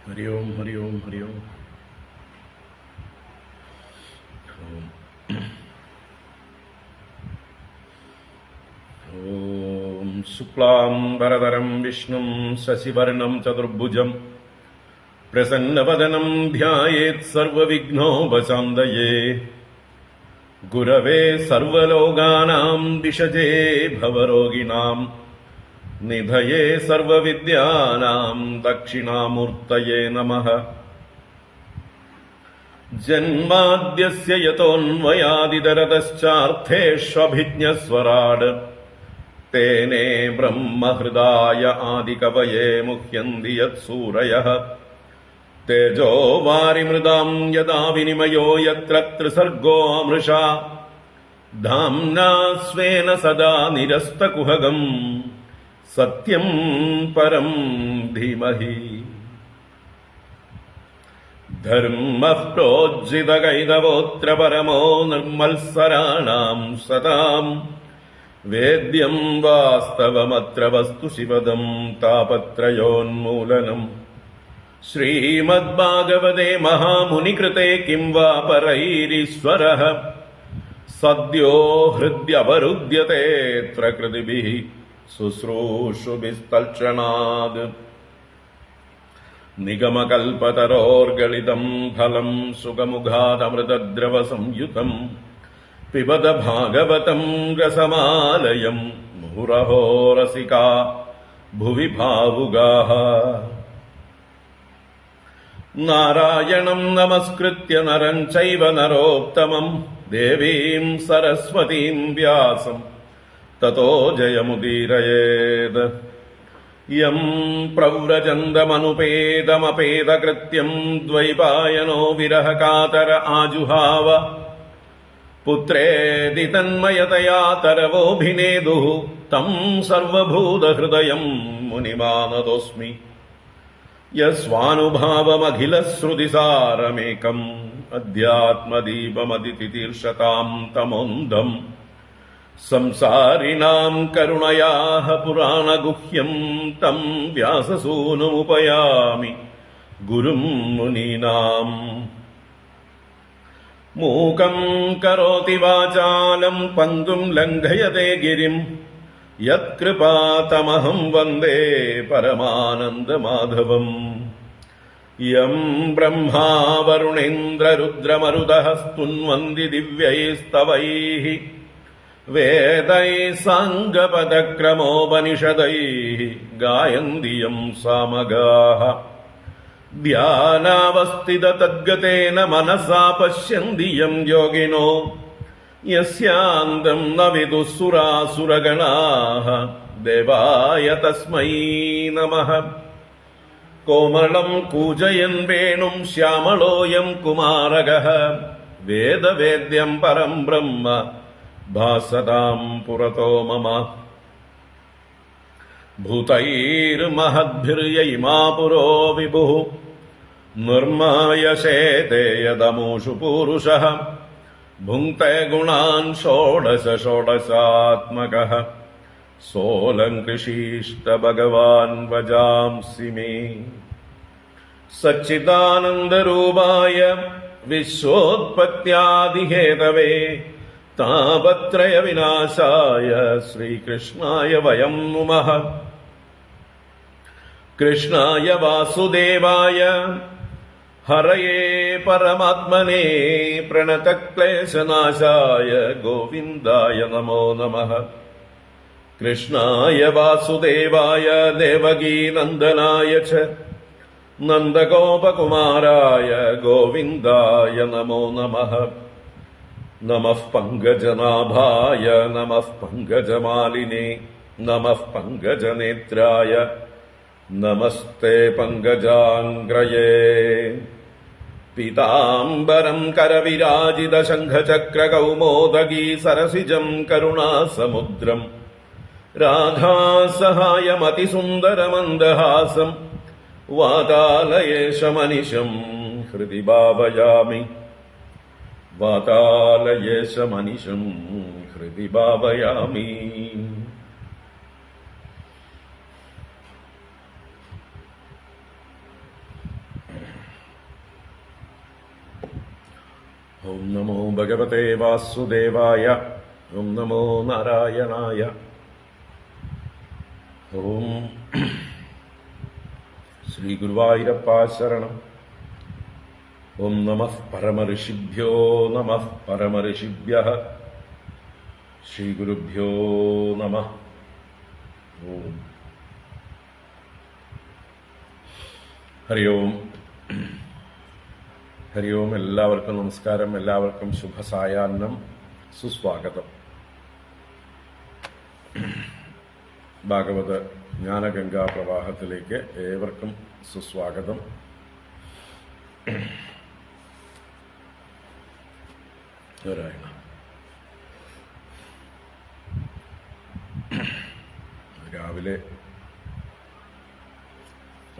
ഹരി ഓം ഹരി ഓം ഹരി ഓം. ഓം ശുക്ലാം വരദരം വിഷ്ണും ശശിവർണം ചതുർഭുജം പ്രസന്നവദനം ധ്യായേത് സർവവിഘ്നോപശാന്തയേ. ഗുരവേ സർവലോകാനാം ദിശജേ ഭവരോഗിണാം നിധയേ സർവവിദ്യാനാം ദക്ഷിണാമൂർത്തയേ നമഃ. ജന്മാദ്യസ്യ യതോऽന്വയാദിതരതശ്ചാർത്ഥേഷ്വഭിജ്ഞസ്വരാട് തേനേ ബ്രഹ്മഹൃദായ ആദികവയേ മുഹ്യന്തി യത്സൂരയഃ. തേജോ വാരിമൃതാം യദാ വിനിമയോ യത്ര ത്രിസർഗോ മൃഷാ ധാംനാ സ്വേന സദാ നിരസ്തകുഹകം സത്യം പരം ധീമഹി. ധർമ്മഃ പ്രോജ്ജിതകൈതവോത്ര പരമോ നിർമ്മത്സരാണാം സതാം വേദ്യം വാസ്തവമത്ര വസ്തു ശിവദം താപത്രയോന്മൂലനം. ശ്രീമദ്ഭാഗവതേ മഹാമുനികൃതേ കിം വാ പരൈരീശ്വരഃ സദ്യോ ഹൃദ്യവരുദ്ധ്യതേത്ര കൃതിഭിഃ ശുശ്രൂഷുഭിസ്തൽക്ഷണാദ്. നിഗമകൽപതരോർഗളിതം ഫലം സുഖമുഖാദമൃതദ്രവ സംയുതം പിബത ഭാഗവതം രസമാലയം മുഹുരഹോ രസികാ ഭുവി ഭാവുകാഃ. നാരായണം നമസ്കൃത്യ നരം ചൈവ നരോത്തമം ദേവീം സരസ്വതീം വ്യാസം തതോ ജയമുദീരയേത്. യം പ്രവ്രജന്തമനുപേതമപേതകൃത്യം ദ്വൈപായനോ വിരഹകാതര ആജുഹാവ. പുത്രേതി തന്മയതയാ തരവോഭിനേദുഃ തം സർവഭൂതഹൃദയം മുനിമാനതോസ്മി. യസ്വാനുഭാവമഖിലശ്രുതിസാരമേകം അധ്യാത്മദീപമതിതിതീർഷതാം തമോന്ധം. സംസാരിണാം കരുണയാഃ പുരാണഗുഹ്യം തം വ്യാസസൂനുമുപയാമി ഗുരും മുനീനാം. മൂകം കരോതി വാചാലം പങ്കും ലംഘയതേ ഗിരിം യത്കൃപാതമഹം വന്ദേ പരമാനന്ദമാധവം. യം ബ്രഹ്മാ വരുണേന്ദ്രരുദ്രമരുതഃ സ്തുന്വന്തി ദിവ്യൈസ്തവൈഃ വേദൈഃ സാംഗപദക്രമോപനിഷദൈഃ ഗായന്തി യം സാമഗാഃ. ധ്യാനാവസ്ഥിതതദ്ഗതേന മനസാ പശ്യന്തി യം യോഗിനോ യസ്യാന്തം ന വിദുഃ സുരാസുരഗണാഃ ദേവായ തസ്മൈ നമഃ. കോമളം കൂജയൻ വേണും ശ്യാമളോയം കുമാരകഃ വേദവേദ്യം പരം ബ്രഹ്മ ഭാസതാം പുരതോ മമ. ഭൂതൈർമഹദ്ഭിർയൈമാ പുരോ വിഭുഃ നിർമായശേതേ യദമൂഷു പൂരുഷഃ ഭുങ്ക്തേ ഗുണാൻ ഷോഡശ ഷോഡശാത്മകഃ സോലങ്കൃഷീഷ്ട ഭഗവാൻ വജാംസി മേ. സച്ചിദാനന്ദരൂപായ വിശ്വോത്പത്യാദിഹേതവേ താപത്രയ വിനാശായ ശ്രീകൃഷ്ണായ വയം നുമഃ. കൃഷ്ണായ വാസുദേവായ ഹരയേ പരമാത്മനേ പ്രണതക്ലേശനാശായ ഗോവിന്ദായ നമോ നമഃ. കൃഷ്ണായ വാസുദേവായ ദേവകീനന്ദനായ ച നന്ദഗോപകുമാരായ ഗോവിന്ദായ നമോ നമഃ. നമഃ പങ്കജനാഭായ നമഃ പങ്കജമാലിനേ നമഃ പങ്കജനേത്രായ നമസ്തേ പങ്കജാംഗ്രയേ. പീതാംബരം കരവിരാജിത ശംഖചക്രകൗമോദഗീ സരസിജം കരുണാസമുദ്രം രാധാസഹായമതിസുന്ദരമന്ദഹാസം വാതാലയേശമനിശം ഹൃദി ഭാവയാമി. വാതാലയേശമനിശം ഹൃദി ഭാവയാമി. ഓം നമോ ഭഗവതേ വാസുദേവായ. ഓം നമോ നാരായണായ. ഓം ശ്രീ ഗുരുവായൂരപ്പ ശരണം. ഓം നമഃ പരമഋഷിഭ്യോ നമഃ പരമഋഷിഭ്യഃ. ശ്രീ ഗുരുഭ്യോ നമഃ. ഓം ഹരി ഓം. ഹരി ഓം. എല്ലാവർക്കും നമസ്കാരം. എല്ലാവർക്കും ശുഭസായാഹ്നം. സുസ്വാഗതം. ഭാഗവത ജ്ഞാനഗംഗാ പ്രവാഹത്തിലേക്ക് ഏവർക്കും സുസ്വാഗതം. നാരായണ. രാവിലെ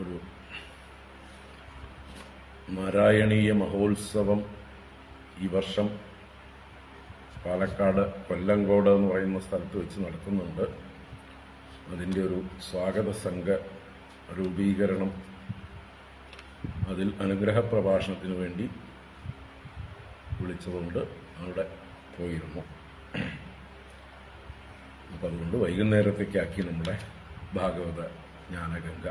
ഒരു നാരായണീയ മഹോത്സവം ഈ വർഷം പാലക്കാട് കൊല്ലങ്കോട് എന്ന് പറയുന്ന സ്ഥലത്ത് വെച്ച് നടത്തുന്നുണ്ട്. അതിൻ്റെ ഒരു സ്വാഗത സംഘ രൂപീകരണം, അതിൽ അനുഗ്രഹ പ്രഭാഷണത്തിന് വേണ്ടി വിളിച്ചതുകൊണ്ട് അവിടെ പോയിരുന്നു. അപ്പം അതുകൊണ്ട് വൈകുന്നേരത്തേക്കാക്കി നമ്മുടെ ഭാഗവത ജ്ഞാനഗംഗ.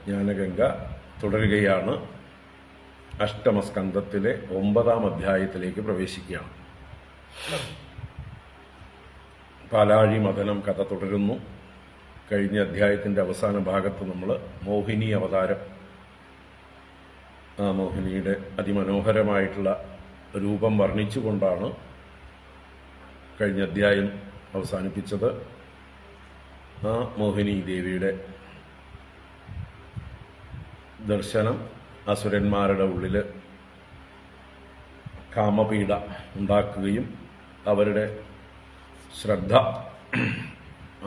ജ്ഞാനഗംഗ തുടരുകയാണ്. അഷ്ടമസ്കന്ധത്തിലെ 9-ാം അധ്യായത്തിലേക്ക് പ്രവേശിക്കുകയാണ്. പാലാഴി മഥനം കഥ തുടരുന്നു. കഴിഞ്ഞ അധ്യായത്തിന്റെ അവസാന ഭാഗത്ത് നമ്മൾ മോഹിനി അവതാരം, ആ മോഹിനിയുടെ അതിമനോഹരമായിട്ടുള്ള രൂപം വർണ്ണിച്ചുകൊണ്ടാണ് കഴിഞ്ഞ അധ്യായം അവസാനിപ്പിച്ചത്. ആ മോഹിനി ദേവിയുടെ ദർശനം അസുരന്മാരുടെ ഉള്ളിൽ കാമപീഡ ഉണ്ടാക്കുകയും അവരുടെ ശ്രദ്ധ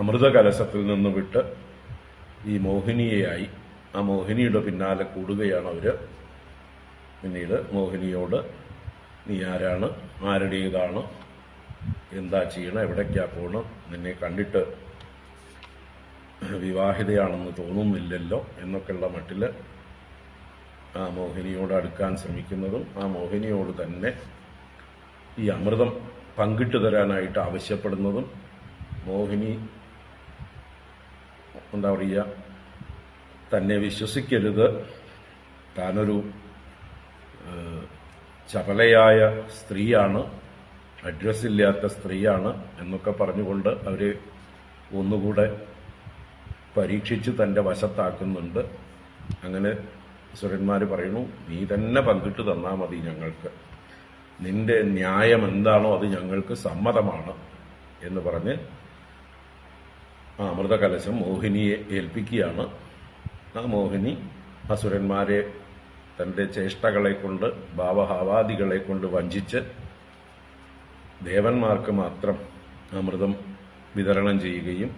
അമൃതകലശത്തിൽ നിന്ന് വിട്ട് ഈ മോഹിനിയെയായി ആ മോഹിനിയുടെ പിന്നാലെ കൂടുകയാണ് അവര്. പിന്നീട് മോഹിനിയോട് നീ ആരാണ്, ആരുടേതാണ്, എന്താ ചെയ്യണം, എവിടേക്കാ പോകണം, നിന്നെ കണ്ടിട്ട് വിവാഹിതയാണെന്ന് തോന്നുന്നില്ലല്ലോ എന്നൊക്കെയുള്ള മട്ടിൽ ആ മോഹിനിയോട് അടുക്കാൻ ശ്രമിക്കുന്നതും ആ മോഹിനിയോട് തന്നെ ഈ അമൃതം പങ്കിട്ടു തരാനായിട്ട് ആവശ്യപ്പെടുന്നതും, മോഹിനി എന്താ പറയുക, തന്നെ വിശ്വസിക്കരുത്, താനൊരു ചപലയായ സ്ത്രീയാണ്, അഡ്രസ്സില്ലാത്ത സ്ത്രീയാണ് എന്നൊക്കെ പറഞ്ഞുകൊണ്ട് അവരെ ഒന്നുകൂടെ പരീക്ഷിച്ച് തൻ്റെ വശത്താക്കുന്നുണ്ട്. അങ്ങനെ സുരന്മാർ പറയുന്നു, നീ തന്നെ പങ്കിട്ട് തന്നാൽ മതി, ഞങ്ങൾക്ക് നിന്റെ ന്യായം എന്താണോ അത് ഞങ്ങൾക്ക് സമ്മതമാണ് എന്ന് പറഞ്ഞ് ആ അമൃതകലശം മോഹിനിയെ ഏൽപ്പിക്കുകയാണ്. ആ മോഹിനി അസുരന്മാരെ തൻ്റെ ചേഷ്ടകളെ കൊണ്ട്, ഭാവഹാവാദികളെ കൊണ്ട് വഞ്ചിച്ച് ദേവന്മാർക്ക് മാത്രം അമൃതം വിതരണം ചെയ്യുകയും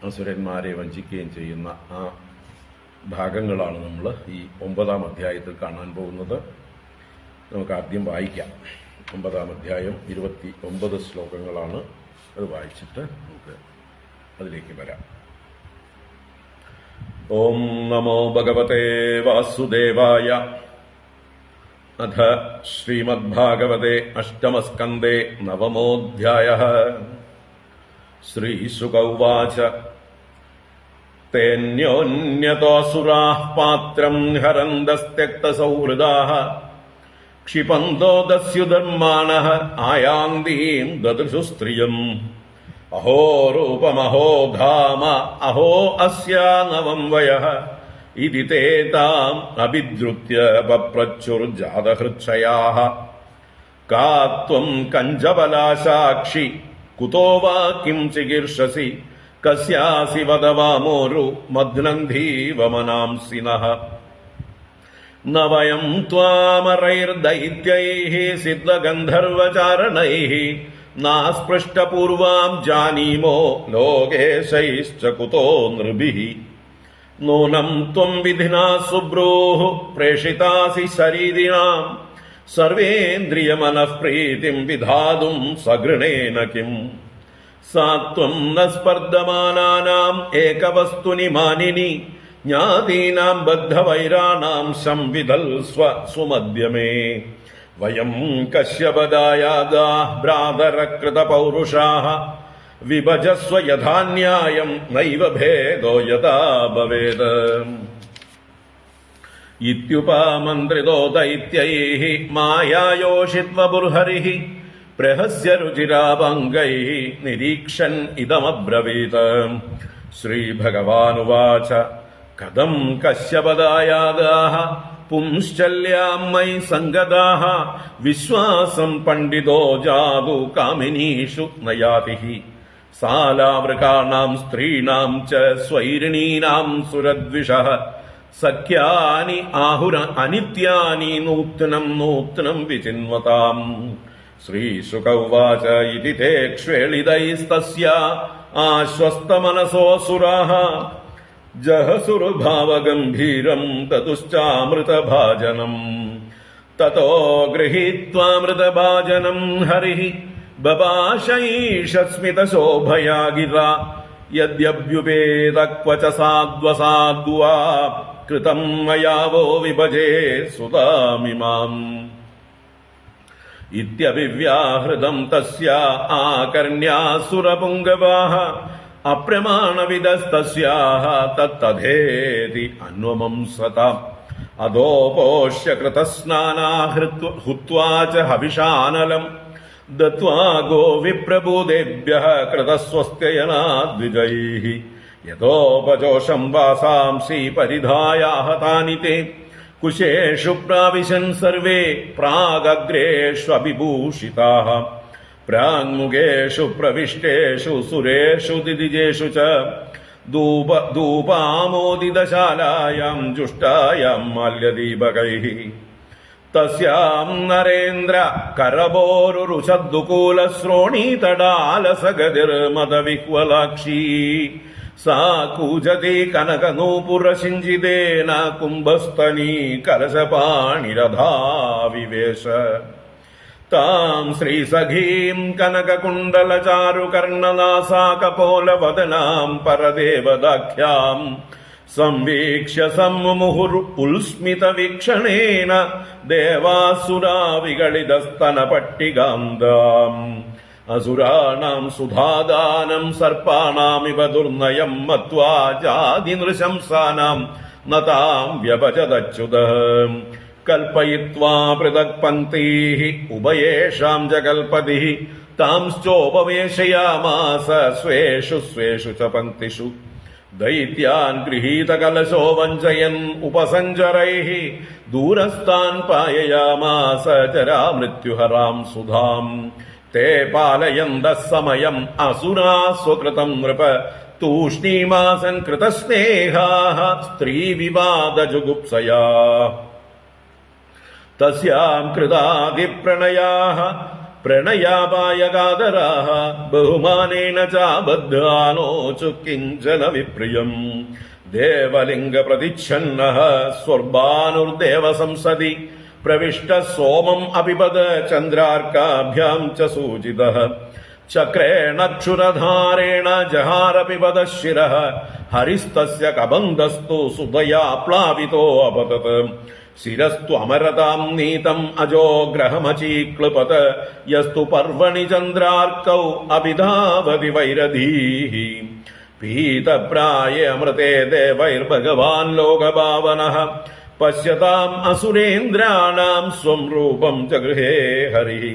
അസുരന്മാരെ വഞ്ചിക്കുകയും ചെയ്യുന്ന ആ ഭാഗങ്ങളാണ് നമ്മൾ ഈ 9-ാം അധ്യായത്തിൽ കാണാൻ പോകുന്നത്. നമുക്ക് ആദ്യം വായിക്കാം. 9-ാം അധ്യായം 29 ശ്ലോകങ്ങളാണ്. അത് വായിച്ചിട്ട് നമുക്ക് അതിലേക്ക് വരാം. ഓം നമോ ഭഗവതേ വാസുദേവായ. അഥ ശ്രീമദ്ഭാഗവതേ അഷ്ടമസ്കന്ധേ 9-മോऽധ്യായഃ. ശ്രീശുക ഉവാച തേന്യോന്യതോസുരാഃ പാത്രം ഹരന്തസ്ത്യക്തസൗഹൃദാഃ ക്ഷിപന്തോ ദസ്യുധർമാണഃ ആയാന്തീം ദദൃശു സ്ത്രിയം അഹോ രൂപമഹോ ധാമ അഹോ അസ്യാ നവം വയഃ ഇതി തേ താം അഭിദ്രുത്യ പപ്രച്ചുർജാതഹൃക്ഷയാഃ കാ ത്വം കഞ്ചബലാസാക്ഷി കുതോ വാ കിം ചികീർഷസി കസ്യാസി വദവാമോരു മധ്നന്ധീവ മനാംസിനഃ ന വയം ത്വാമരൈർദൈത്യൈഃ സിദ്ധഗന്ധർവചാരണൈഃ നാസ്പൃഷ്ടപൂർവാം ജാനീമോ ലോകേശൈശ്ച കുതോ നൃഭിഃ നൂനം ത്വം വിധിനാ സുബ്രൂഃ പ്രേഷിതാസി ശരീരിണാം സർവേന്ദ്രിയമനഃപ്രീതിം വിധാതും സഗൃണേന കിം സാ ത്വം ന സ്പർദ്ധമാനാനാം ഏകവസ്തുനി മാനിനി ജ്ഞാതീനാം ബദ്ധവൈരാണാം സംവിധൽസ്വ സുമദ്യമേ വയം കശ്യപദായാഗാഃ ഭ്രാതരകൃതപൗരുഷാഃ വിഭജസ്വ യഥാന്യായം നൈവ ഭേദോ യഥാ ഭവേത് ഇത്യുപമന്ത്രിതോ ദൈത്യൈഃ മായായോഷിത്വബുർഹരിഃ പ്രഹസ്യ രുചിരാഭംഗൈഃ നിരീക്ഷൻ ഇദമബ്രവീത് ശ്രീഭഗവാനുവാച കഥം കശ്യപദായാഗാഃ പുംശ്ചല്യാം മയി സംഗതാഃ വിശ്വാസം പണ്ഡിതോ ജാതു കാമിനീഷു നയാതിഃ സാലാവൃകാണാം സ്ത്രീണാം ച സ്വൈരിണീനാം സുരദ്വിഷഃ സഖ്യാനി ആഹുര അനിത്യാനി നൂത്നം നൂത്നം വിചിന്വതാം ശ്രീശുക ഉവാച ഇതി തേ ക്ഷ്വേളിതൈസ്തസ്യ ആശ്വസ്തമനസോऽസുരാः ജഹസുർഭാവഗംഭീരം തതുശ്ചാമൃതഭാജനം തതോ ഗൃഹീത്വാമൃതഭാജനം ഹരിഃ ബഭാഷൈഷസ്മിതശോഭയാ ഗിരാ യദ്യഭ്യുപേത ക്വച സാധ്വസാധ്വാ കൃതം മയാ വോ വിഭജേ സുതാമിമാം ഇത്യഭിവ്യാഹൃതം തസ്യ ആകർണ്യാസുരപുംഗവാഃ അപ്രമാണവിദസ്തസ്യാഃ തത്തഥേതി അന്വമംസതാം അധോപോഷ്യ കൃതസ്നാനാ ഹുത്വാ ച ഹവിഷാനലം ദത്വാ ഗോവിപ്രഭൂതേഭ്യഃ കൃതസ്വസ്ത്യയനാദ്വിജൈഃ യഥോപജോഷം വാസാംസി പരിധായാഹതാനി തേ കുശേഷു പ്രാവിശൻ സർവേ പ്രാഗഗ്രേഷ്വഭിഭൂഷിതാഃ പ്രാങ്മുഖേഷു പ്രവിഷ്ടേഷു സുരേഷു ദിദിജേഷു ച ധൂപാമോദിതശാലായാം ജുഷ്ടായാം മാല്യദീപകൈഃ തസ്യാം നരേന്ദ്ര കരബോരുരുഷദ്ദുകൂലശ്രോണീതടാലസഗതിർമദവിഹ്വലാക്ഷീ സാ കൂജതി കനകനൂപുരശിഞ്ചിതേന കുംഭസ്തനീ കലശപാണിരഥാവിവേശ താം ശ്രീസഖീം കനകകുണ്ടലചാരുകർണനാസാകപോലവദനാം പരദേവദാഖ്യാം സംവീക്ഷ്യ സമ്മുഹുരുൽസ്മിതവീക്ഷണേന ദേവാസുരാ വിഗളിതസ്തനപട്ടികാന്താം അസുരാണാം സുധാദാനം സർപ്പാണാമിവ ദുർനയം മത്വാ ജാതിനൃശംസാനാം നതാം വ്യഭജതച്യുതഃ കൽപ്പയിത്വാ പൃഥക് പന്ഥീഃ ഉഭയേഷാം ച കൽപതിഃ താംശ്ചോപവേശയാമാസ സ്വേഷു സ്വേഷു ച പന്ഥിഷു ദൈത്യാൻ ഗൃഹീതകലശോ വഞ്ചയൻ ഉപസഞ്ചരൈഃ ദൂരസ്ഥാൻ പായയാമാസ ജരാമൃത്യുഹരാം സുധാം തേ പാലയന്തഃ സമയം അസുരാ സ്വകൃതം നൃപ തൂഷ്ണീമാസൻ കൃതസ്നേഹാഃ സ്ത്രീവിവാദജുഗുപ്സയാ തസ്യാം കൃതാദിപ്രണയാഃ പ്രണയാപായകാതരാഃ ബഹുമാനേന ചാബദ്ധാനോചു കിഞ്ചന വിപ്രിയം ദേവലിംഗപ്രതിച്ഛന്നഃ സ്വർബാനുർദേവ സംസദി പ്രവിഷ്ട സോമം അപിപദ ചന്ദ്രാർക്കാഭ്യാം ച സൂചിതഃ ചക്രേണ ക്ഷുരധാരേണ ജഹാര പിബദ ശിരഃ ഹരിസ്തസ്യ കബന്ധസ്തു സുതയാ പ്ലാവിതോ അപതത് ശിരസ്ത്വമരതാം നീതം അജോ ഗ്രഹമചീക്ലൃപത് യസ്തു പർവണി ചന്ദ്രാർക്കൗ അഭിധാവതി വൈരധീഃ പീതപ്രായേ അമൃതേ ദേവൈർഭഗവാൻ ലോകഭാവനഃ പശ്യതാം അസുരേന്ദ്രാണാം സ്വം രൂപം ജഗൃഹേ ഹരിഃ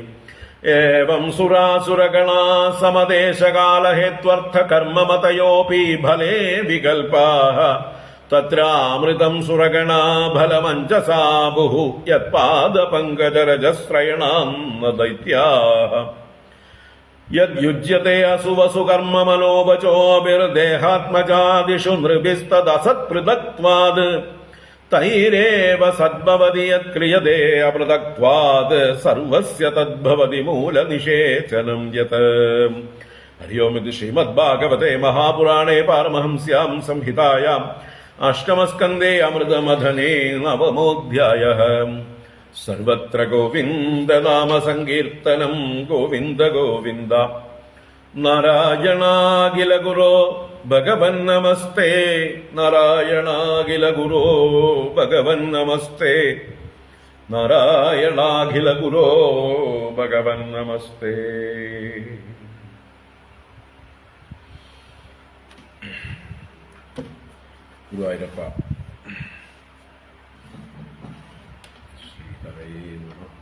ഏവം സുരാസുരഗണാ സമദേശകാലഹേത്വർത്ഥകർമ്മമതയോപി ഫലേ വികൽപാഃ തത്രാമൃതം സുരഗണാ ഫലമഞ്ജസാ ബുഃ യത്പാദപങ്കജരജസ്രയണാം ന ദൈത്യാഃ യദ്യുജ്യത്തെ അസുവസുകർമ്മമനോവചോഭിർദേഹാത്മജാദിഷു നൃഭിസ്തദസത്പൃഥക്ത്വാത് തൈരേവ സദ്ഭവതി യത്ക്രിയതേ അപൃഥക്ത്വാത് സർവസ്യ തദ്ഭവതി മൂലനിഷേചനം യത്. ഹരി ഓം. ഇത് ശ്രീമദ്ഭാഗവതേ മഹാപുരാണേ പാരമഹംസ്യാം സംഹിതായാം അഷ്ടമസ്കന്ധേ അമൃതമഥനേ നവമോऽധ്യായഃ. സർവത്ര ഗോവിന്ദനാമ സങ്കീർത്തനം ഗോവിന്ദ ഗോവിന്ദ. നാരായണാഖില ഗുരോ ഭഗവൻ നമസ്തേ. നാരായണാഖില ഗുരോ ഭഗവൻ നമസ്തേ. നാരായണാഖില ഗുരോ ഭഗവൻ നമസ്തേ. ഗുരുവായൂരപ്പ ശ്രീഹരേ നമഃ.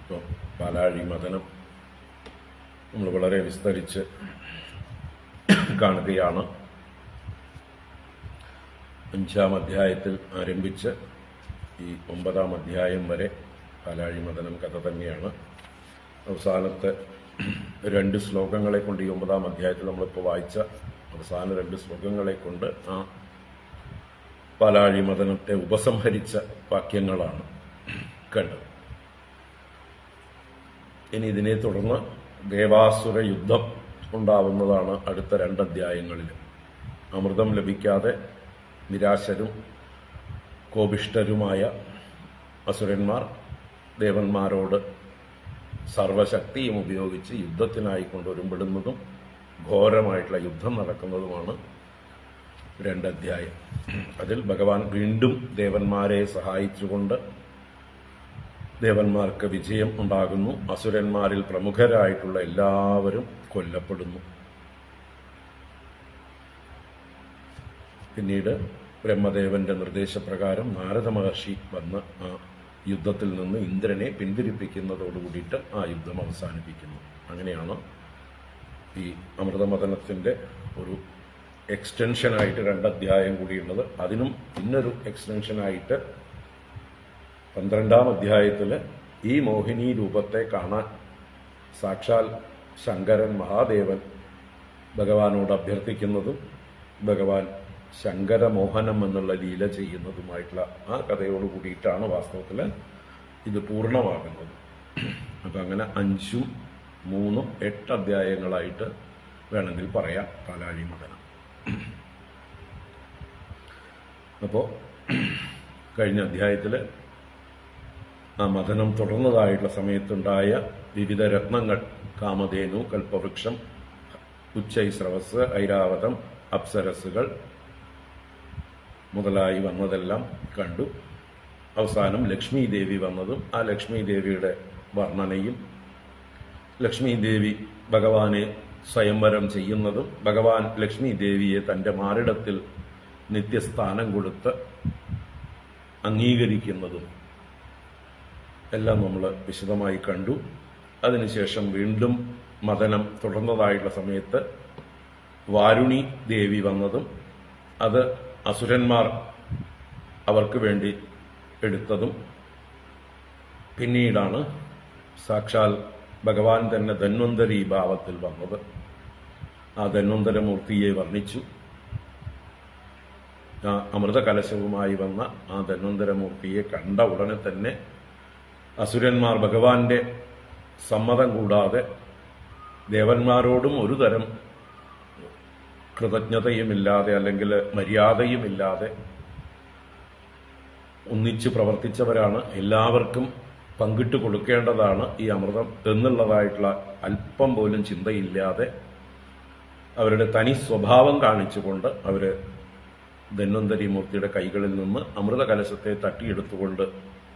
ഇപ്പോൾ പാലാഴി മദനം നമ്മൾ വളരെ വിസ്തരിച്ച് കാണുകയാണ്. 5-ാം അധ്യായത്തിൽ ആരംഭിച്ച് ഈ 9-ാം അധ്യായം വരെ പാലാഴി മദനം കഥ തന്നെയാണ്. അവസാനത്തെ 2 ശ്ലോകങ്ങളെ കൊണ്ട് ഈ 9-ാം അധ്യായത്തിൽ നമ്മളിപ്പോൾ വായിച്ച അവസാന 2 ശ്ലോകങ്ങളെ കൊണ്ട് ആ പാലാഴി മദനത്തെ ഉപസംഹരിച്ച വാക്യങ്ങളാണ് കണ്ടത്. ഇനി ഇതിനെ തുടർന്ന് ദേവാസുര യുദ്ധം ഉണ്ടാവുന്നതാണ് അടുത്ത 2 അധ്യായങ്ങളിൽ. അമൃതം ലഭിക്കാതെ നിരാശരും കോപിഷ്ഠരുമായ അസുരന്മാർ ദേവന്മാരോട് സർവശക്തിയും ഉപയോഗിച്ച് യുദ്ധത്തിനായി കൊണ്ടുവരുമ്പോഴുന്നതും ഘോരമായിട്ടുള്ള യുദ്ധം നടക്കുന്നതുമാണ് 2 അധ്യായം. അതിൽ ഭഗവാൻ വീണ്ടും ദേവന്മാരെ സഹായിച്ചുകൊണ്ട് ദേവന്മാർക്ക് വിജയം ഉണ്ടാകുന്നു. അസുരന്മാരിൽ പ്രമുഖരായിട്ടുള്ള എല്ലാവരും കൊല്ലപ്പെടുന്നു. പിന്നീട് ബ്രഹ്മദേവന്റെ നിർദ്ദേശപ്രകാരം നാരദ മഹർഷി വന്ന് ആ യുദ്ധത്തിൽ നിന്ന് ഇന്ദ്രനെ പിന്തിരിപ്പിക്കുന്നതോടുകൂടിയിട്ട് ആ യുദ്ധം അവസാനിപ്പിക്കുന്നു. അങ്ങനെയാണ് ഈ അമൃതമദനത്തിന്റെ ഒരു എക്സ്റ്റൻഷനായിട്ട് 2 അധ്യായം കൂടിയുള്ളത്. അതിനും ഇന്നൊരു എക്സ്റ്റൻഷനായിട്ട് 12-ാം അധ്യായത്തിൽ ഈ മോഹിനി രൂപത്തെ കാണാൻ സാക്ഷാൽ ശങ്കരൻ മഹാദേവൻ ഭഗവാനോട് അഭ്യർത്ഥിക്കുന്നതും ഭഗവാൻ ശങ്കരമോഹനം എന്നുള്ള ലീല ചെയ്യുന്നതുമായിട്ടുള്ള ആ കഥയോട് കൂടിയിട്ടാണ് വാസ്തവത്തിൽ ഇത് പൂർണ്ണമാകുന്നത്. അപ്പം അങ്ങനെ 5ഉം 3ഉം 8 അധ്യായങ്ങളായിട്ട് വേണമെങ്കിൽ പറയാം പാലാഴി മദനം. അപ്പോൾ കഴിഞ്ഞ അധ്യായത്തിൽ ആ മദനം തുടർന്നതായിട്ടുള്ള സമയത്തുണ്ടായ വിവിധ രത്നങ്ങൾ, കാമധേനു, കൽപ്പവൃക്ഷം, ഉച്ചൈസ്രവസ്, ഐരാവതം, അപ്സരസുകൾ മുതലായി വന്നതെല്ലാം കണ്ടു. അവസാനം ലക്ഷ്മി ദേവി വന്നതും ആ ലക്ഷ്മി ദേവിയുടെ വർണ്ണനയും, ലക്ഷ്മി ദേവി ഭഗവാനെ സ്വയംവരം ചെയ്യുന്നതും ഭഗവാൻ ലക്ഷ്മി ദേവിയെ തന്റെ മാറിടത്തിൽ നിത്യസ്ഥാനം കൊടുത്ത് അംഗീകരിക്കുന്നതും എല്ലാം നമ്മൾ വിശദമായി കണ്ടു. അതിനുശേഷം വീണ്ടും മദനം തുടർന്നതായിട്ടുള്ള സമയത്ത് വാരുണി ദേവി വന്നതും അത് അസുരന്മാർ അവർക്ക് വേണ്ടി എടുത്തതും പിന്നീടാണ് സാക്ഷാൽ ഭഗവാൻ തന്നെ ധന്വന്തരി ഭാവത്തിൽ വന്നത്. ആ ധന്വന്തരമൂർത്തിയെ വർണ്ണിച്ചു. ആ അമൃതകലശവുമായി വന്ന ആ ധന്വന്തരമൂർത്തിയെ കണ്ട ഉടനെ തന്നെ അസുരന്മാർ ഭഗവാന്റെ സമ്മതം കൂടാതെ ദേവന്മാരോടും ഒരു തരം കൃതജ്ഞതയുമില്ലാതെ അല്ലെങ്കിൽ മര്യാദയുമില്ലാതെ ഒന്നിച്ച് പ്രവർത്തിച്ചവരാണ്. എല്ലാവർക്കും പങ്കിട്ട് കൊടുക്കേണ്ടതാണ് ഈ അമൃതം എന്നുള്ളതായിട്ടുള്ള അല്പം പോലും ചിന്തയില്ലാതെ അവരുടെ തനി സ്വഭാവം കാണിച്ചുകൊണ്ട് അവർ ധന്വന്തരി മൂർത്തിയുടെ കൈകളിൽ നിന്ന് അമൃത കലശത്തെ തട്ടിയെടുത്തുകൊണ്ട്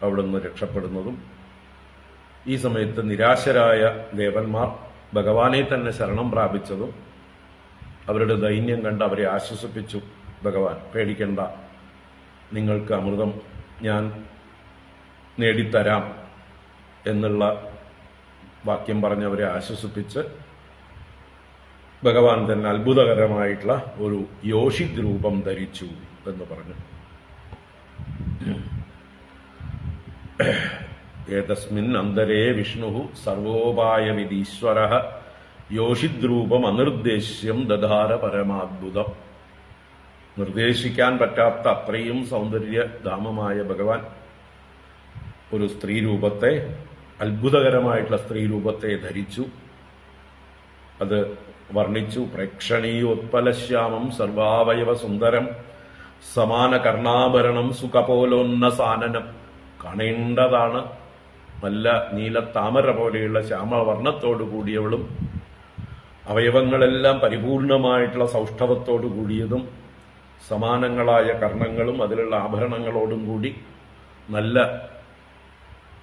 അവിടെ നിന്ന് രക്ഷപ്പെടുന്നതും, ഈ സമയത്ത് നിരാശരായ ദേവന്മാർ ഭഗവാനെ തന്നെ ശരണം പ്രാപിച്ചതും അവരുടെ ദൈന്യം കണ്ട് അവരെ ആശ്വസിപ്പിച്ചു. ഭഗവാൻ പേടിക്കണ്ട, നിങ്ങൾക്ക് അമൃതം ഞാൻ നേടിത്തരാം എന്നുള്ള വാക്യം പറഞ്ഞ് അവരെ ആശ്വസിപ്പിച്ച് ഭഗവാൻ തന്നെ അത്ഭുതകരമായിട്ടുള്ള ഒരു യോഷിത് രൂപം ധരിച്ചു എന്ന് പറഞ്ഞു. ഏതസ്മിൻ അന്തരേ വിഷ്ണു സർവോപായവിധീശ്വര യോഷിത് രൂപം അനിർദ്ദേശ്യം ദധാര പരമാത്ഭുതം. നിർദ്ദേശിക്കാൻ പറ്റാത്ത അത്രയും സൗന്ദര്യധാമമായ ഭഗവാൻ ഒരു സ്ത്രീരൂപത്തെ, അത്ഭുതകരമായിട്ടുള്ള സ്ത്രീരൂപത്തെ ധരിച്ചു. അത് വർണ്ണിച്ചു. പ്രേക്ഷണീയോത്പലശ്യാമം സർവാവയവ സുന്ദരം സമാന കർണാഭരണം സുഖപോലോന്നസാനനം. കാണേണ്ടതാണ്. നല്ല നീലത്താമര പോലെയുള്ള ശ്യാമവർണ്ണത്തോടു കൂടിയവളും അവയവങ്ങളെല്ലാം പരിപൂർണമായിട്ടുള്ള സൗഷ്ഠവത്തോടു കൂടിയതും സമാനങ്ങളായ കർണങ്ങളും അതിലുള്ള ആഭരണങ്ങളോടും കൂടി നല്ല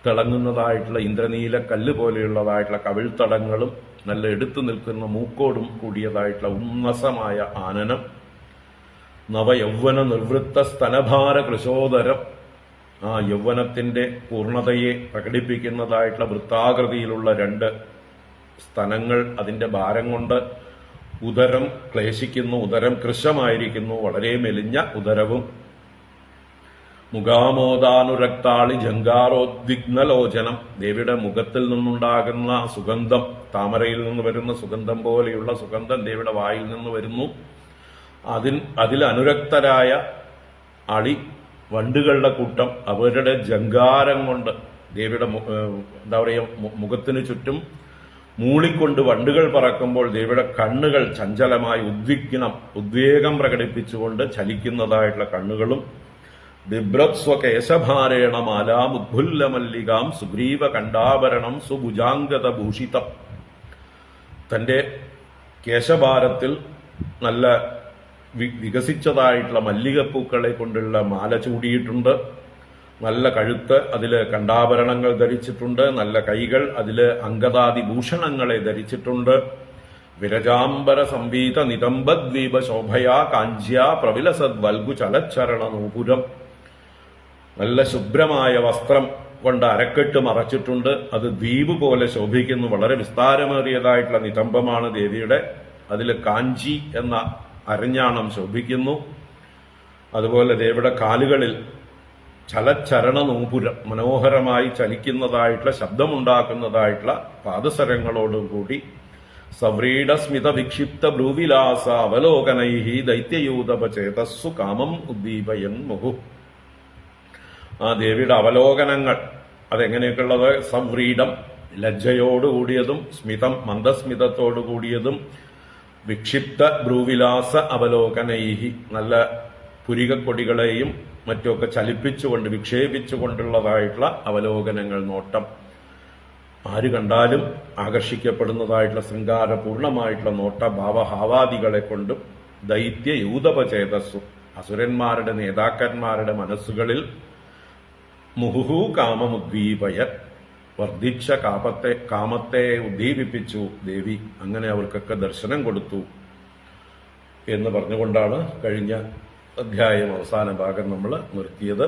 തിളങ്ങുന്നതായിട്ടുള്ള ഇന്ദ്രനീല കല്ല് പോലെയുള്ളതായിട്ടുള്ള കവിൾത്തടങ്ങളും നല്ല എടുത്തു നിൽക്കുന്ന മൂക്കോടും കൂടിയതായിട്ടുള്ള ഉന്നസമായ ആനനം, നവയൗവന നിർവൃത്ത സ്തനഭാര കൃശോദരം, ആ യൗവനത്തിന്റെ പൂർണ്ണതയെ പ്രകടിപ്പിക്കുന്നതായിട്ടുള്ള വൃത്താകൃതിയിലുള്ള 2 സ്തനങ്ങൾ, അതിന്റെ ഭാരം കൊണ്ട് ഉദരം ക്ലേശിക്കുന്നു, ഉദരം കൃശമായിരിക്കുന്നു, വളരെ മെലിഞ്ഞ ഉദരവും, മുഖാമോദാനുരക്താളി ജങ്കാരോദ്വിഗ്നലോചനം, ദേവിയുടെ മുഖത്തിൽ നിന്നുണ്ടാകുന്ന സുഗന്ധം, താമരയിൽ നിന്ന് വരുന്ന സുഗന്ധം പോലെയുള്ള സുഗന്ധം ദേവിയുടെ വായിൽ നിന്ന് വരുന്നു. അതിൽ അനുരക്തരായ അളി വണ്ടുകളുടെ കൂട്ടം അവരുടെ ജങ്കാരം കൊണ്ട് ദേവിയുടെ എന്താ പറയുക മുഖത്തിന് ചുറ്റും മൂളിക്കൊണ്ട് വണ്ടുകൾ പറക്കുമ്പോൾ ദേവിയുടെ കണ്ണുകൾ ചഞ്ചലമായി ഉദ്വേഗം പ്രകടിപ്പിച്ചുകൊണ്ട് ചലിക്കുന്നതായിട്ടുള്ള കണ്ണുകളും, ബിഭ്രത്സ്വകേശഭാരേണ മാലാം ഉദ്ഭുല്ല മല്ലികാം സുഗ്രീവ കണ്ഠാഭരണം സുഭുജാംഗത ഭൂഷിതം. തന്റെ കേശഭാരത്തിൽ നല്ല വികസിച്ചതായിട്ടുള്ള മല്ലികപ്പൂക്കളെ കൊണ്ടുള്ള മാല ചൂടിയിട്ടുണ്ട്. നല്ല കഴുത്ത്, അതില് കണ്ഠാഭരണങ്ങൾ ധരിച്ചിട്ടുണ്ട്. നല്ല കൈകൾ, അതില് അംഗദാദി ഭൂഷണങ്ങളെ ധരിച്ചിട്ടുണ്ട്. വിരജാംബര സംവീത നിതംബദ്വീപ ശോഭയാ കാഞ്ച്യാ പ്രവിലസദ് വൽഗു ചലച്ചരണ നൂപുരം. നല്ല ശുഭ്രമായ വസ്ത്രം കൊണ്ട് അരക്കെട്ട് മറച്ചിട്ടുണ്ട്. അത് ദ്വീപ് പോലെ ശോഭിക്കുന്നു. വളരെ വിസ്താരമേറിയതായിട്ടുള്ള നിതംബമാണ് ദേവിയുടെ. അതിൽ കാഞ്ചി എന്ന അരഞ്ഞാണം ശോഭിക്കുന്നു. അതുപോലെ ദേവിയുടെ കാലുകളിൽ ചലച്ചരണ നൂപുരം, മനോഹരമായി ചലിക്കുന്നതായിട്ടുള്ള ശബ്ദമുണ്ടാക്കുന്നതായിട്ടുള്ള പാദസരങ്ങളോടും കൂടി സവ്രീഡസ്മിത വിക്ഷിപ്ത ബ്രൂവിലാസ അവലോകനൈഹി ദൈത്യയൂതപചേതസ്സു കാമം ഉദ്ദീപയൻ മുഹു. ആ ദേവിയുടെ അവലോകനങ്ങൾ അതെങ്ങനെയൊക്കെയുള്ളത്? സവ്രീഡം, ലജ്ജയോടുകൂടിയതും, സ്മിതം, മന്ദസ്മിതത്തോടു കൂടിയതും, വിക്ഷിപ്ത ബ്രൂവിലാസ അവലോകനൈഹി, നല്ല പുരികക്കൊടികളെയും മറ്റുമൊക്കെ ചലിപ്പിച്ചുകൊണ്ട് വിക്ഷേപിച്ചുകൊണ്ടുള്ളതായിട്ടുള്ള അവലോകനങ്ങൾ, നോട്ടം. ആര് കണ്ടാലും ആകർഷിക്കപ്പെടുന്നതായിട്ടുള്ള ശൃംഗാരപൂർണമായിട്ടുള്ള നോട്ട ഭാവഹാവാദികളെ കൊണ്ടും ദൈത്യ യൂതപചേതസ്സു, അസുരന്മാരുടെ നേതാക്കന്മാരുടെ മനസ്സുകളിൽ മുഹുഹു കാമമുദ്ദീപയ, വർദ്ധിച്ച കാമത്തെ ഉദ്ദീപിപ്പിച്ചു ദേവി. അങ്ങനെ അവർക്കൊക്കെ ദർശനം കൊടുത്തു എന്ന് പറഞ്ഞുകൊണ്ടാണ് കഴിഞ്ഞ അധ്യായം അവസാന ഭാഗം നമ്മൾ നിർത്തിയത്.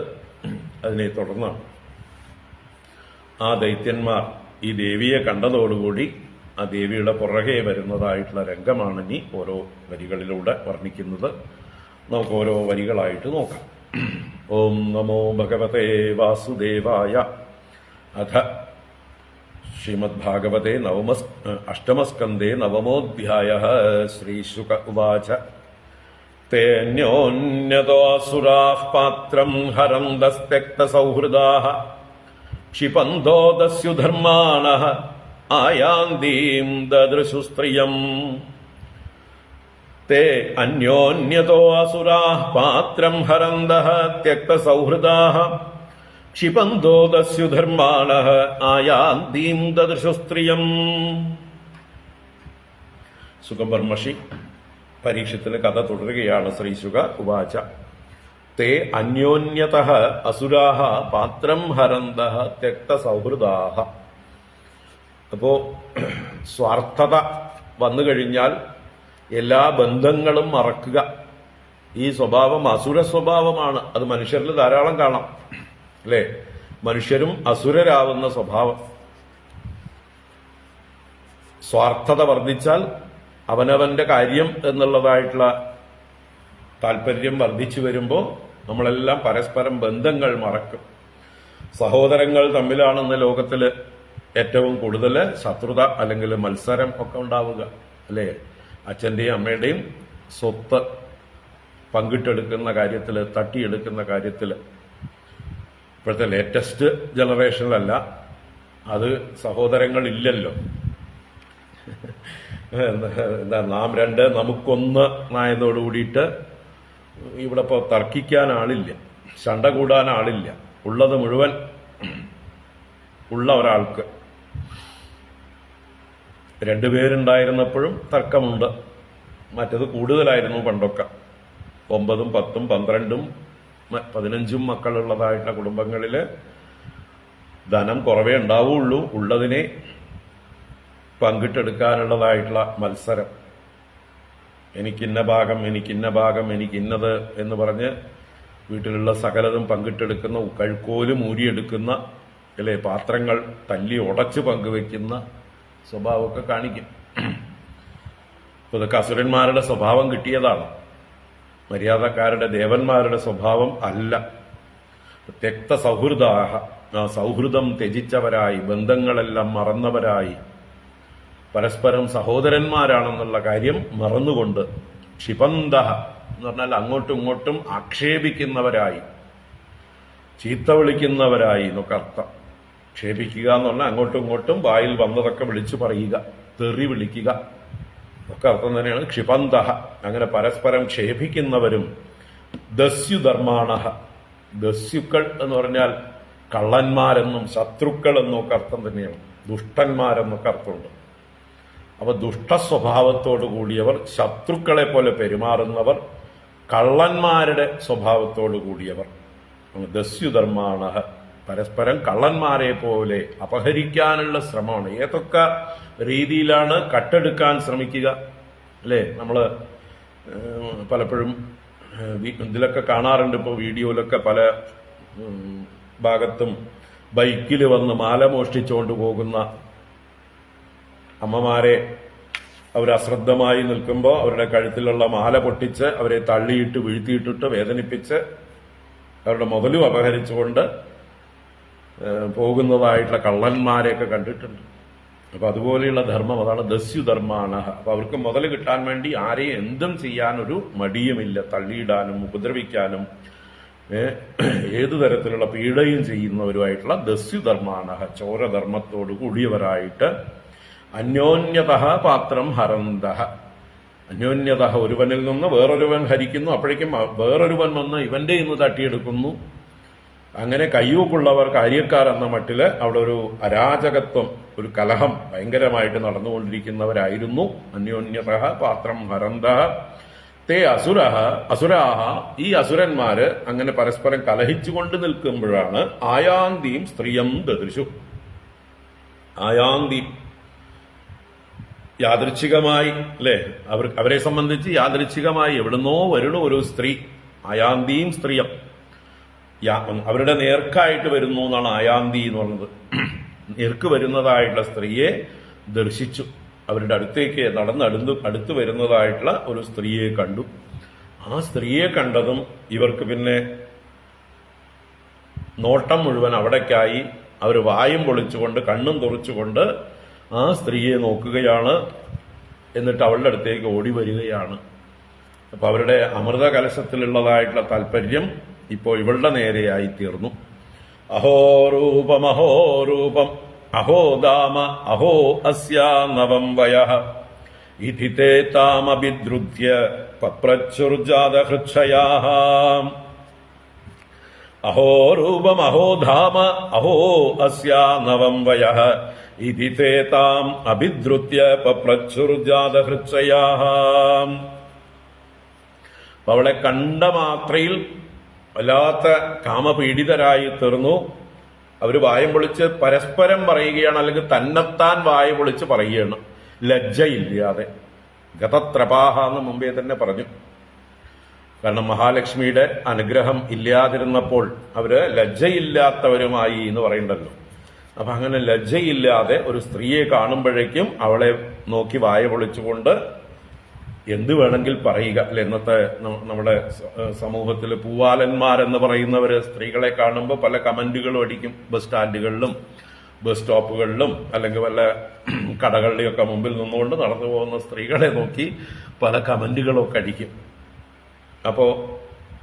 അതിനെ തുടർന്നാണ് ആ ദൈത്യന്മാർ ഈ ദേവിയെ കണ്ടതോടുകൂടി ആ ദേവിയുടെ പുറകെ വരുന്നതായിട്ടുള്ള രംഗമാണ് ഇനി ഓരോ വരികളിലൂടെ വർണ്ണിക്കുന്നത്. നമുക്ക് ഓരോ വരികളായിട്ട് നോക്കാം. ഓം നമോ ഭഗവതേ വാസുദേവായ. അഥ ശ്രീമദ്ഭാഗവതേ അഷ്ടമസ്കന്ധേ നവമോऽധ്യായഃ. ശ്രീശുക ഉവാച. തേന്യോന്യതോऽസുരാः പാത്രം ഹരന്തസ്ത്യക്തസൗഹൃദാः ക്ഷിപന്തോ ദസ്യുധർമാണഃ ആയാന്തീം ദദൃശു സ്ത്രിയം. തേ അന്യോന്യതോ അസുരാഃ പാത്രം ഹരന്തഃ ത്യക്തസൗഹൃദാഃ ക്ഷിപന്തോ ദസ്യുധർമാണഃ ആയാന്തീം ദദൃശുസ്ത്രിയം. സുഖബ്രഹ്മർഷി പരീക്ഷത്തിന് കഥ തുടരുകയാണ്. ശ്രീശുക ഉവാച തേ അന്യോന്യതഃ അസുരാഃ പാത്രം ഹരന്തഃ ത്യക്തസൗഹൃദാഃ. അപ്പോ സ്വാർത്ഥത വന്നു കഴിഞ്ഞാൽ എല്ലാ ബന്ധങ്ങളും മറക്കുക. ഈ സ്വഭാവം അസുര സ്വഭാവമാണ്. അത് മനുഷ്യരിൽ ധാരാളം കാണാം, അല്ലേ? മനുഷ്യരും അസുരരാവുന്ന സ്വഭാവം. സ്വാർത്ഥത വർദ്ധിച്ചാൽ അവനവന്റെ കാര്യം എന്നുള്ളതായിട്ടുള്ള താല്പര്യം വർദ്ധിച്ചു വരുമ്പോൾ നമ്മളെല്ലാം പരസ്പരം ബന്ധങ്ങൾ മറക്കും. സഹോദരങ്ങൾ തമ്മിലാണെന്ന് ലോകത്തില് ഏറ്റവും കൂടുതൽ ശത്രുത അല്ലെങ്കിൽ മത്സരം ഒക്കെ ഉണ്ടാവുക, അല്ലേ? അച്ഛന്റെയും അമ്മയുടെയും സ്വത്ത് പങ്കിട്ടെടുക്കുന്ന കാര്യത്തിൽ, തട്ടിയെടുക്കുന്ന കാര്യത്തിൽ ഇപ്പോഴത്തെ ലേറ്റസ്റ്റ് ജനറേഷനിലല്ല, അത് സഹോദരങ്ങളില്ലല്ലോ. എന്താ, നാം രണ്ട് നമുക്കൊന്ന് ആയതോടു കൂടിയിട്ട് ഇവിടെ ഇപ്പോൾ തർക്കിക്കാൻ ആളില്ല, ശണ്ട കൂടാൻ ആളില്ല. ഉള്ളത് മുഴുവൻ ഉള്ള ഒരാൾക്ക്. രണ്ടുപേരുണ്ടായിരുന്നപ്പോഴും തർക്കമുണ്ട്. മറ്റത് കൂടുതലായിരുന്നു പണ്ടൊക്കെ. 9, 10, 12, 15 മക്കളുള്ളതായിട്ടുള്ള കുടുംബങ്ങളില് ധനം കുറവേ ഉണ്ടാവുള്ളൂ. ഉള്ളതിനെ പങ്കിട്ടെടുക്കാനുള്ളതായിട്ടുള്ള മത്സരം. എനിക്കിന്ന ഭാഗം, എനിക്കിന്ന ഭാഗം, എനിക്കിന്നത് എന്ന് പറഞ്ഞ് വീട്ടിലുള്ള സകലതും പങ്കിട്ടെടുക്കുന്ന, കഴുക്കോലും ഊരിയെടുക്കുന്ന, അല്ലെ, പാത്രങ്ങൾ തല്ലി ഉടച്ച് പങ്കുവെക്കുന്ന സ്വഭാവമൊക്കെ കാണിക്കും. അപ്പൊ ഇതൊക്കെ അസുരന്മാരുടെ സ്വഭാവം കിട്ടിയതാണ്. മര്യാദക്കാരുടെ, ദേവന്മാരുടെ സ്വഭാവം അല്ല. ത്യക്ത സൗഹൃദാഹ, സൗഹൃദം ത്യജിച്ചവരായി, ബന്ധങ്ങളെല്ലാം മറന്നവരായി, പരസ്പരം സഹോദരന്മാരാണെന്നുള്ള കാര്യം മറന്നുകൊണ്ട്, ക്ഷിപന്തഃ എന്ന് പറഞ്ഞാൽ അങ്ങോട്ടും ഇങ്ങോട്ടും ആക്ഷേപിക്കുന്നവരായി, ചീത്ത വിളിക്കുന്നവരായി എന്നൊക്കെ അർത്ഥം. ക്ഷേപിക്കുക എന്ന് പറഞ്ഞാൽ അങ്ങോട്ടും ഇങ്ങോട്ടും വായിൽ വന്നതൊക്കെ വിളിച്ചു പറയുക, തെറി വിളിക്കുക ഒക്കെ അർത്ഥം തന്നെയാണ് ക്ഷിപന്തഃ. അങ്ങനെ പരസ്പരം ക്ഷേപിക്കുന്നവരും. ദസ്യുധർമാണഃ, ദസ്യുക്കൾ എന്ന് പറഞ്ഞാൽ കള്ളന്മാരെന്നും ശത്രുക്കൾ എന്നും ഒക്കെ അർത്ഥം തന്നെയാണ്. ദുഷ്ടന്മാരെന്നൊക്കെ അർത്ഥമുണ്ട്. അപ്പൊ ദുഷ്ടസ്വഭാവത്തോടു കൂടിയവർ, ശത്രുക്കളെ പോലെ പെരുമാറുന്നവർ, കള്ളന്മാരുടെ സ്വഭാവത്തോടു കൂടിയവർ. ദസ്യുധർമാണഃ, പരസ്പരം കള്ളന്മാരെ പോലെ അപഹരിക്കാനുള്ള ശ്രമമാണ്. ഏതൊക്കെ രീതിയിലാണ് കട്ടെടുക്കാൻ ശ്രമിക്കുക, അല്ലേ? നമ്മള് പലപ്പോഴും ഇതിലൊക്കെ കാണാറുണ്ട്. ഇപ്പോൾ വീഡിയോയിലൊക്കെ പല ഭാഗത്തും ബൈക്കിൽ വന്ന് മാല മോഷ്ടിച്ചുകൊണ്ട് പോകുന്ന അമ്മമാരെ അവർ അശ്രദ്ധമായി നിൽക്കുമ്പോൾ അവരുടെ കഴുത്തിലുള്ള മാല പൊട്ടിച്ച് അവരെ തള്ളിയിട്ട് വീഴ്ത്തിയിട്ടിട്ട് വേദനിപ്പിച്ച് അവരുടെ മുതലും അപഹരിച്ചുകൊണ്ട് പോകുന്നതായിട്ടുള്ള കള്ളന്മാരെയൊക്കെ കണ്ടിട്ടുണ്ട്. അപ്പൊ അതുപോലെയുള്ള ധർമ്മം, അതാണ് ദസ്യുധർമാണ്. അപ്പൊ അവർക്ക് മുതൽ കിട്ടാൻ വേണ്ടി ആരെയും എന്തും ചെയ്യാനൊരു മടിയുമില്ല. തള്ളിയിടാനും ഉപദ്രവിക്കാനും ഏതു തരത്തിലുള്ള പീഡയും ചെയ്യുന്നവരുമായിട്ടുള്ള ദസ്യുധർമാണ്, ചോരധർമ്മത്തോടു കൂടിയവരായിട്ട്. അന്യോന്യതഃ പാത്രം ഹരന്തഃ, അന്യോന്യത, ഒരുവനിൽ നിന്ന് വേറൊരുവൻ ഹരിക്കുന്നു. അപ്പോഴേക്കും വേറൊരുവൻ വന്ന് ഇവന്റെ ഇന്ന് തട്ടിയെടുക്കുന്നു. അങ്ങനെ കയ്യൂക്കുള്ളവർ കാര്യക്കാർ എന്ന മട്ടില് അവിടെ ഒരു അരാജകത്വം, ഒരു കലഹം ഭയങ്കരമായിട്ട് നടന്നുകൊണ്ടിരിക്കുന്നവരായിരുന്നു. അന്യോന്യത പാത്രം ഹരന്തഃ തേ അസുരാഹ, ഈ അസുരന്മാര് അങ്ങനെ പരസ്പരം കലഹിച്ചുകൊണ്ട് നിൽക്കുമ്പോഴാണ് ആയാന്തീം സ്ത്രീയം ദദൃശു. ആയാന്തി യാദൃച്ഛികമായി, അല്ലെ, അവരെ സംബന്ധിച്ച് യാദൃച്ഛികമായി എവിടുന്നോ വരുന്ന ഒരു സ്ത്രീ, ആയാന്തീം സ്ത്രീയം, അവരുടെ നേർക്കായിട്ട് വരുന്നു എന്നാണ് ആയാന്തി എന്ന് പറയുന്നത്. നേർക്ക് വരുന്നതായിട്ടുള്ള സ്ത്രീയെ ദർശിച്ചു. അവരുടെ അടുത്തേക്ക് അടുത്ത് വരുന്നതായിട്ടുള്ള ഒരു സ്ത്രീയെ കണ്ടു. ആ സ്ത്രീയെ കണ്ടതും ഇവർക്ക് പിന്നെ നോട്ടം മുഴുവൻ അവിടേക്കായി. അവർ വായും പൊളിച്ചുകൊണ്ട് കണ്ണും തുറച്ചുകൊണ്ട് ആ സ്ത്രീയെ നോക്കുകയാണ്. എന്നിട്ട് അവളുടെ അടുത്തേക്ക് ഓടി വരികയാണ്. അപ്പൊ അവരുടെ അമൃത കലശത്തിലുള്ളതായിട്ടുള്ള താല്പര്യം ഇപ്പോൾ ഇവളുടെ നേരെയായി തീർന്നു. അഹോ രൂപം അഹോ രൂപം അഹോ ദാമ അഹോ അസ്യാ നവം വയഃ ഇതി തേ താമഭിദ്രുത്യ പപ്രച്ചുർജാതഹൃച്ഛയാഃ അഹോ രൂപം അഹോ ധാമ അഹോ അസ്യാ നവം വയഃ ഇതി തേ താം അഭിദ്രുത്യ പപ്രച്ചുർജാതഹൃച്ഛയാഃ. അവളെ കണ്ട മാത്രയിൽ വല്ലാത്ത കാമപീഡിതരായി തീർന്നു. അവര് വായം പൊളിച്ച് പരസ്പരം പറയുകയാണ്, അല്ലെങ്കിൽ തന്നെത്താൻ വായ പൊളിച്ച് പറയുകയാണ്, ലജ്ജയില്ലാതെ. ഗതത്രപാഹ എന്ന് മുമ്പേ തന്നെ പറഞ്ഞു. കാരണം മഹാലക്ഷ്മിയുടെ അനുഗ്രഹം ഇല്ലാതിരുന്നപ്പോൾ അവര് ലജ്ജയില്ലാത്തവരുമായി എന്ന് പറയണ്ടല്ലോ. അപ്പൊ അങ്ങനെ ലജ്ജയില്ലാതെ ഒരു സ്ത്രീയെ കാണുമ്പോഴേക്കും അവളെ നോക്കി വായ പൊളിച്ചുകൊണ്ട് എന്ത് വേണമെങ്കിൽ പറയുക. അല്ലെ, ഇന്നത്തെ നമ്മുടെ സമൂഹത്തിൽ പൂവാലന്മാരെന്ന് പറയുന്നവര് സ്ത്രീകളെ കാണുമ്പോൾ പല കമന്റുകളും അടിക്കും. ബസ് സ്റ്റാൻഡുകളിലും ബസ് സ്റ്റോപ്പുകളിലും അല്ലെങ്കിൽ വല്ല കടകളുടെയൊക്കെ മുമ്പിൽ നിന്നുകൊണ്ട് നടന്നു പോകുന്ന സ്ത്രീകളെ നോക്കി പല കമന്റുകളൊക്കെ അടിക്കും. അപ്പോ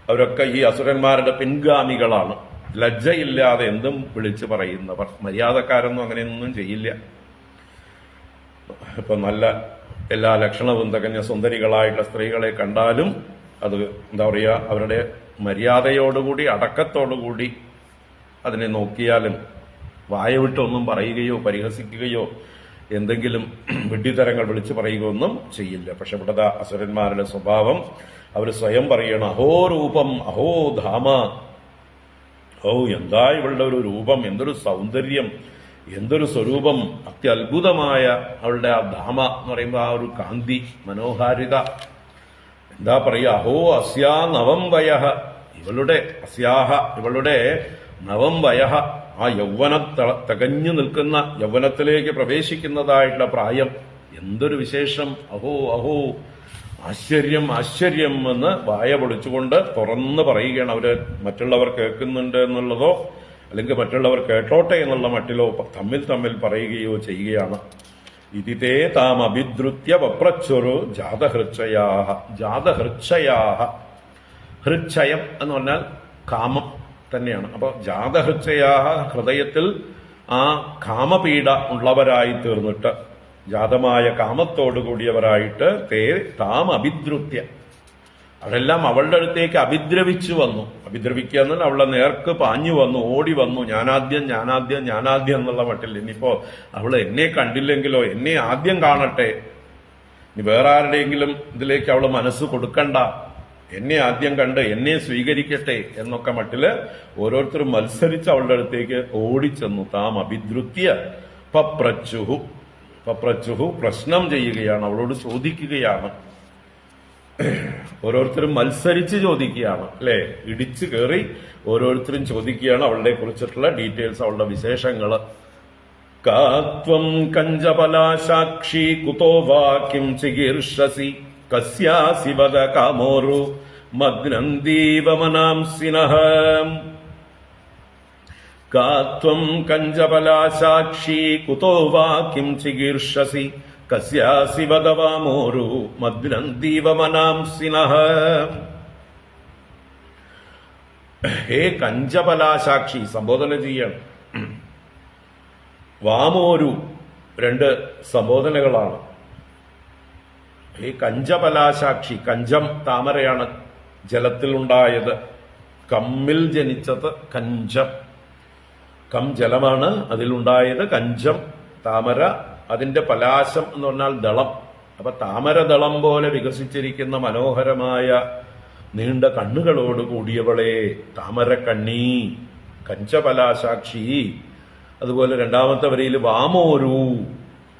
അവരൊക്കെ ഈ അസുരന്മാരുടെ പിൻഗാമികളാണ്. ലജ്ജയില്ലാതെ എന്തും വിളിച്ചു പറയുന്നവർ. മര്യാദക്കാരൊന്നും അങ്ങനെയൊന്നും ചെയ്യില്ല. ഇപ്പൊ നല്ല എല്ലാ ലക്ഷണവും തികഞ്ഞ സുന്ദരികളായിട്ടുള്ള സ്ത്രീകളെ കണ്ടാലും അത് എന്താ പറയുക, അവരുടെ മര്യാദയോടുകൂടി അടക്കത്തോടുകൂടി അതിനെ നോക്കിയാലും വായ വിട്ടൊന്നും പറയുകയോ പരിഹസിക്കുകയോ എന്തെങ്കിലും വിഡ്ഢിത്തരങ്ങൾ വിളിച്ചു പറയുകയൊന്നും ചെയ്യില്ല. പക്ഷെ ഇവിടെ അസുരന്മാരുടെ സ്വഭാവം അവർ സ്വയം പറയണം, അഹോ രൂപം അഹോ ധാമ. ഓ, എന്താ ഇവളുടെ ഒരു രൂപം, എന്തൊരു സൗന്ദര്യം, എന്തൊരു സ്വരൂപം, അത്യത്ഭുതമായ അവളുടെ ആ ധാമ എന്ന് പറയുമ്പോൾ ആ ഒരു കാന്തി, മനോഹാരിത. എന്താ പറയുക, അഹോ അസ്യാ നവം വയഃ, ഇവളുടെ നവം വയഃ, ആ യൗവന തികഞ്ഞു നിൽക്കുന്ന യൗവനത്തിലേക്ക് പ്രവേശിക്കുന്നതായിട്ടുള്ള പ്രായം, എന്തൊരു വിശേഷം. അഹോ അഹോ, ആശ്ചര്യം ആശ്ചര്യം എന്ന് വായ പൊളിച്ചുകൊണ്ട് തുറന്ന് പറയുകയാണ്. അവര് മറ്റുള്ളവർ കേൾക്കുന്നുണ്ട് എന്നുള്ളതോ അല്ലെങ്കിൽ മറ്റുള്ളവർ കേട്ടോട്ടെ എന്നുള്ള മട്ടിലോ തമ്മിൽ പറയുകയോ ചെയ്യുകയാണ്. ഇതിതേ താം അഭിദ്രുത്യ വപ്രച്ചുരു ജാതഹൃച്ഛയാഃ. ഹൃച്ഛയം എന്ന് പറഞ്ഞാൽ കാമം തന്നെയാണ്. അപ്പൊ ജാതഹൃച്ഛയാഃ, ഹൃദയത്തിൽ ആ കാമപീഡ ഉള്ളവരായി തീർന്നിട്ട്, ജാതമായ കാമത്തോടു കൂടിയവരായിട്ട് താം അഭിദ്രുത്യ, അവരെല്ലാം അവളുടെ അടുത്തേക്ക് അഭിദ്രവിച്ചു വന്നു. അഭിദ്രവിക്കുക എന്നാൽ അവളെ നേർക്ക് പാഞ്ഞു വന്നു, ഓടി വന്നു. ഞാനാദ്യം എന്നുള്ള മട്ടിൽ. ഇനിയിപ്പോ അവള് എന്നെ കണ്ടില്ലെങ്കിലോ, എന്നെ ആദ്യം കാണട്ടെ, ഇനി വേറെ ആരുടെയെങ്കിലും ഇതിലേക്ക് അവള് മനസ്സ് കൊടുക്കണ്ട, എന്നെ ആദ്യം കണ്ട് എന്നെ സ്വീകരിക്കട്ടെ എന്നൊക്കെ മട്ടില് ഓരോരുത്തരും മത്സരിച്ച് അവളുടെ അടുത്തേക്ക് ഓടിച്ചെന്നു. താം അഭിദ്രുത്യ പപ്രച്ചുഹു. പ്രശ്നം ചെയ്യുകയാണ്, അവളോട് ചോദിക്കുകയാണ്. ഓരോരുത്തരും മത്സരിച്ച് ചോദിക്കുകയാണ്, അല്ലെ, ഇടിച്ചു കയറി ഓരോരുത്തരും ചോദിക്കുകയാണ് അവളുടെ കുറിച്ചിട്ടുള്ള ഡീറ്റെയിൽസ്, അവളുടെ വിശേഷങ്ങള്. കാത്വം കഞ്ചപലാശാക്ഷി കുതോ വാ കിം ചികീർഷസി കസ്യാസി വദ കാമോരു മഗ്നന്ദീവമനാംസിനഃ. കാത്വം കഞ്ചപലാശാക്ഷി കുതോ വാ കിം ചികീർഷസി കസ്യാസി വദ വാമോരു മഗ്നന്ദീവമനാംസിനഃ. ഹേ കഞ്ചപലാശാക്ഷി, സംബോധന ചെയ്യണം. വാമോരു രണ്ട് സംബോധനകളാണ്. ഈ കഞ്ചപലാശാക്ഷി, കഞ്ചം താമരയാണ് ജലത്തിലുണ്ടായത്, കമ്മിൽ ജനിച്ചത് കഞ്ചം. കം ജലമാണ്, അതിലുണ്ടായത് കഞ്ചം താമര. അതിന്റെ പലാശം എന്ന് പറഞ്ഞാൽ ദളം. അപ്പൊ താമരദളം പോലെ വികസിച്ചിരിക്കുന്ന മനോഹരമായ നീണ്ട കണ്ണുകളോട് കൂടിയവളെ താമരക്കണ്ണി, കഞ്ചപലാശാക്ഷി. അതുപോലെ രണ്ടാമത്തെ വരിയിൽ വാമോരു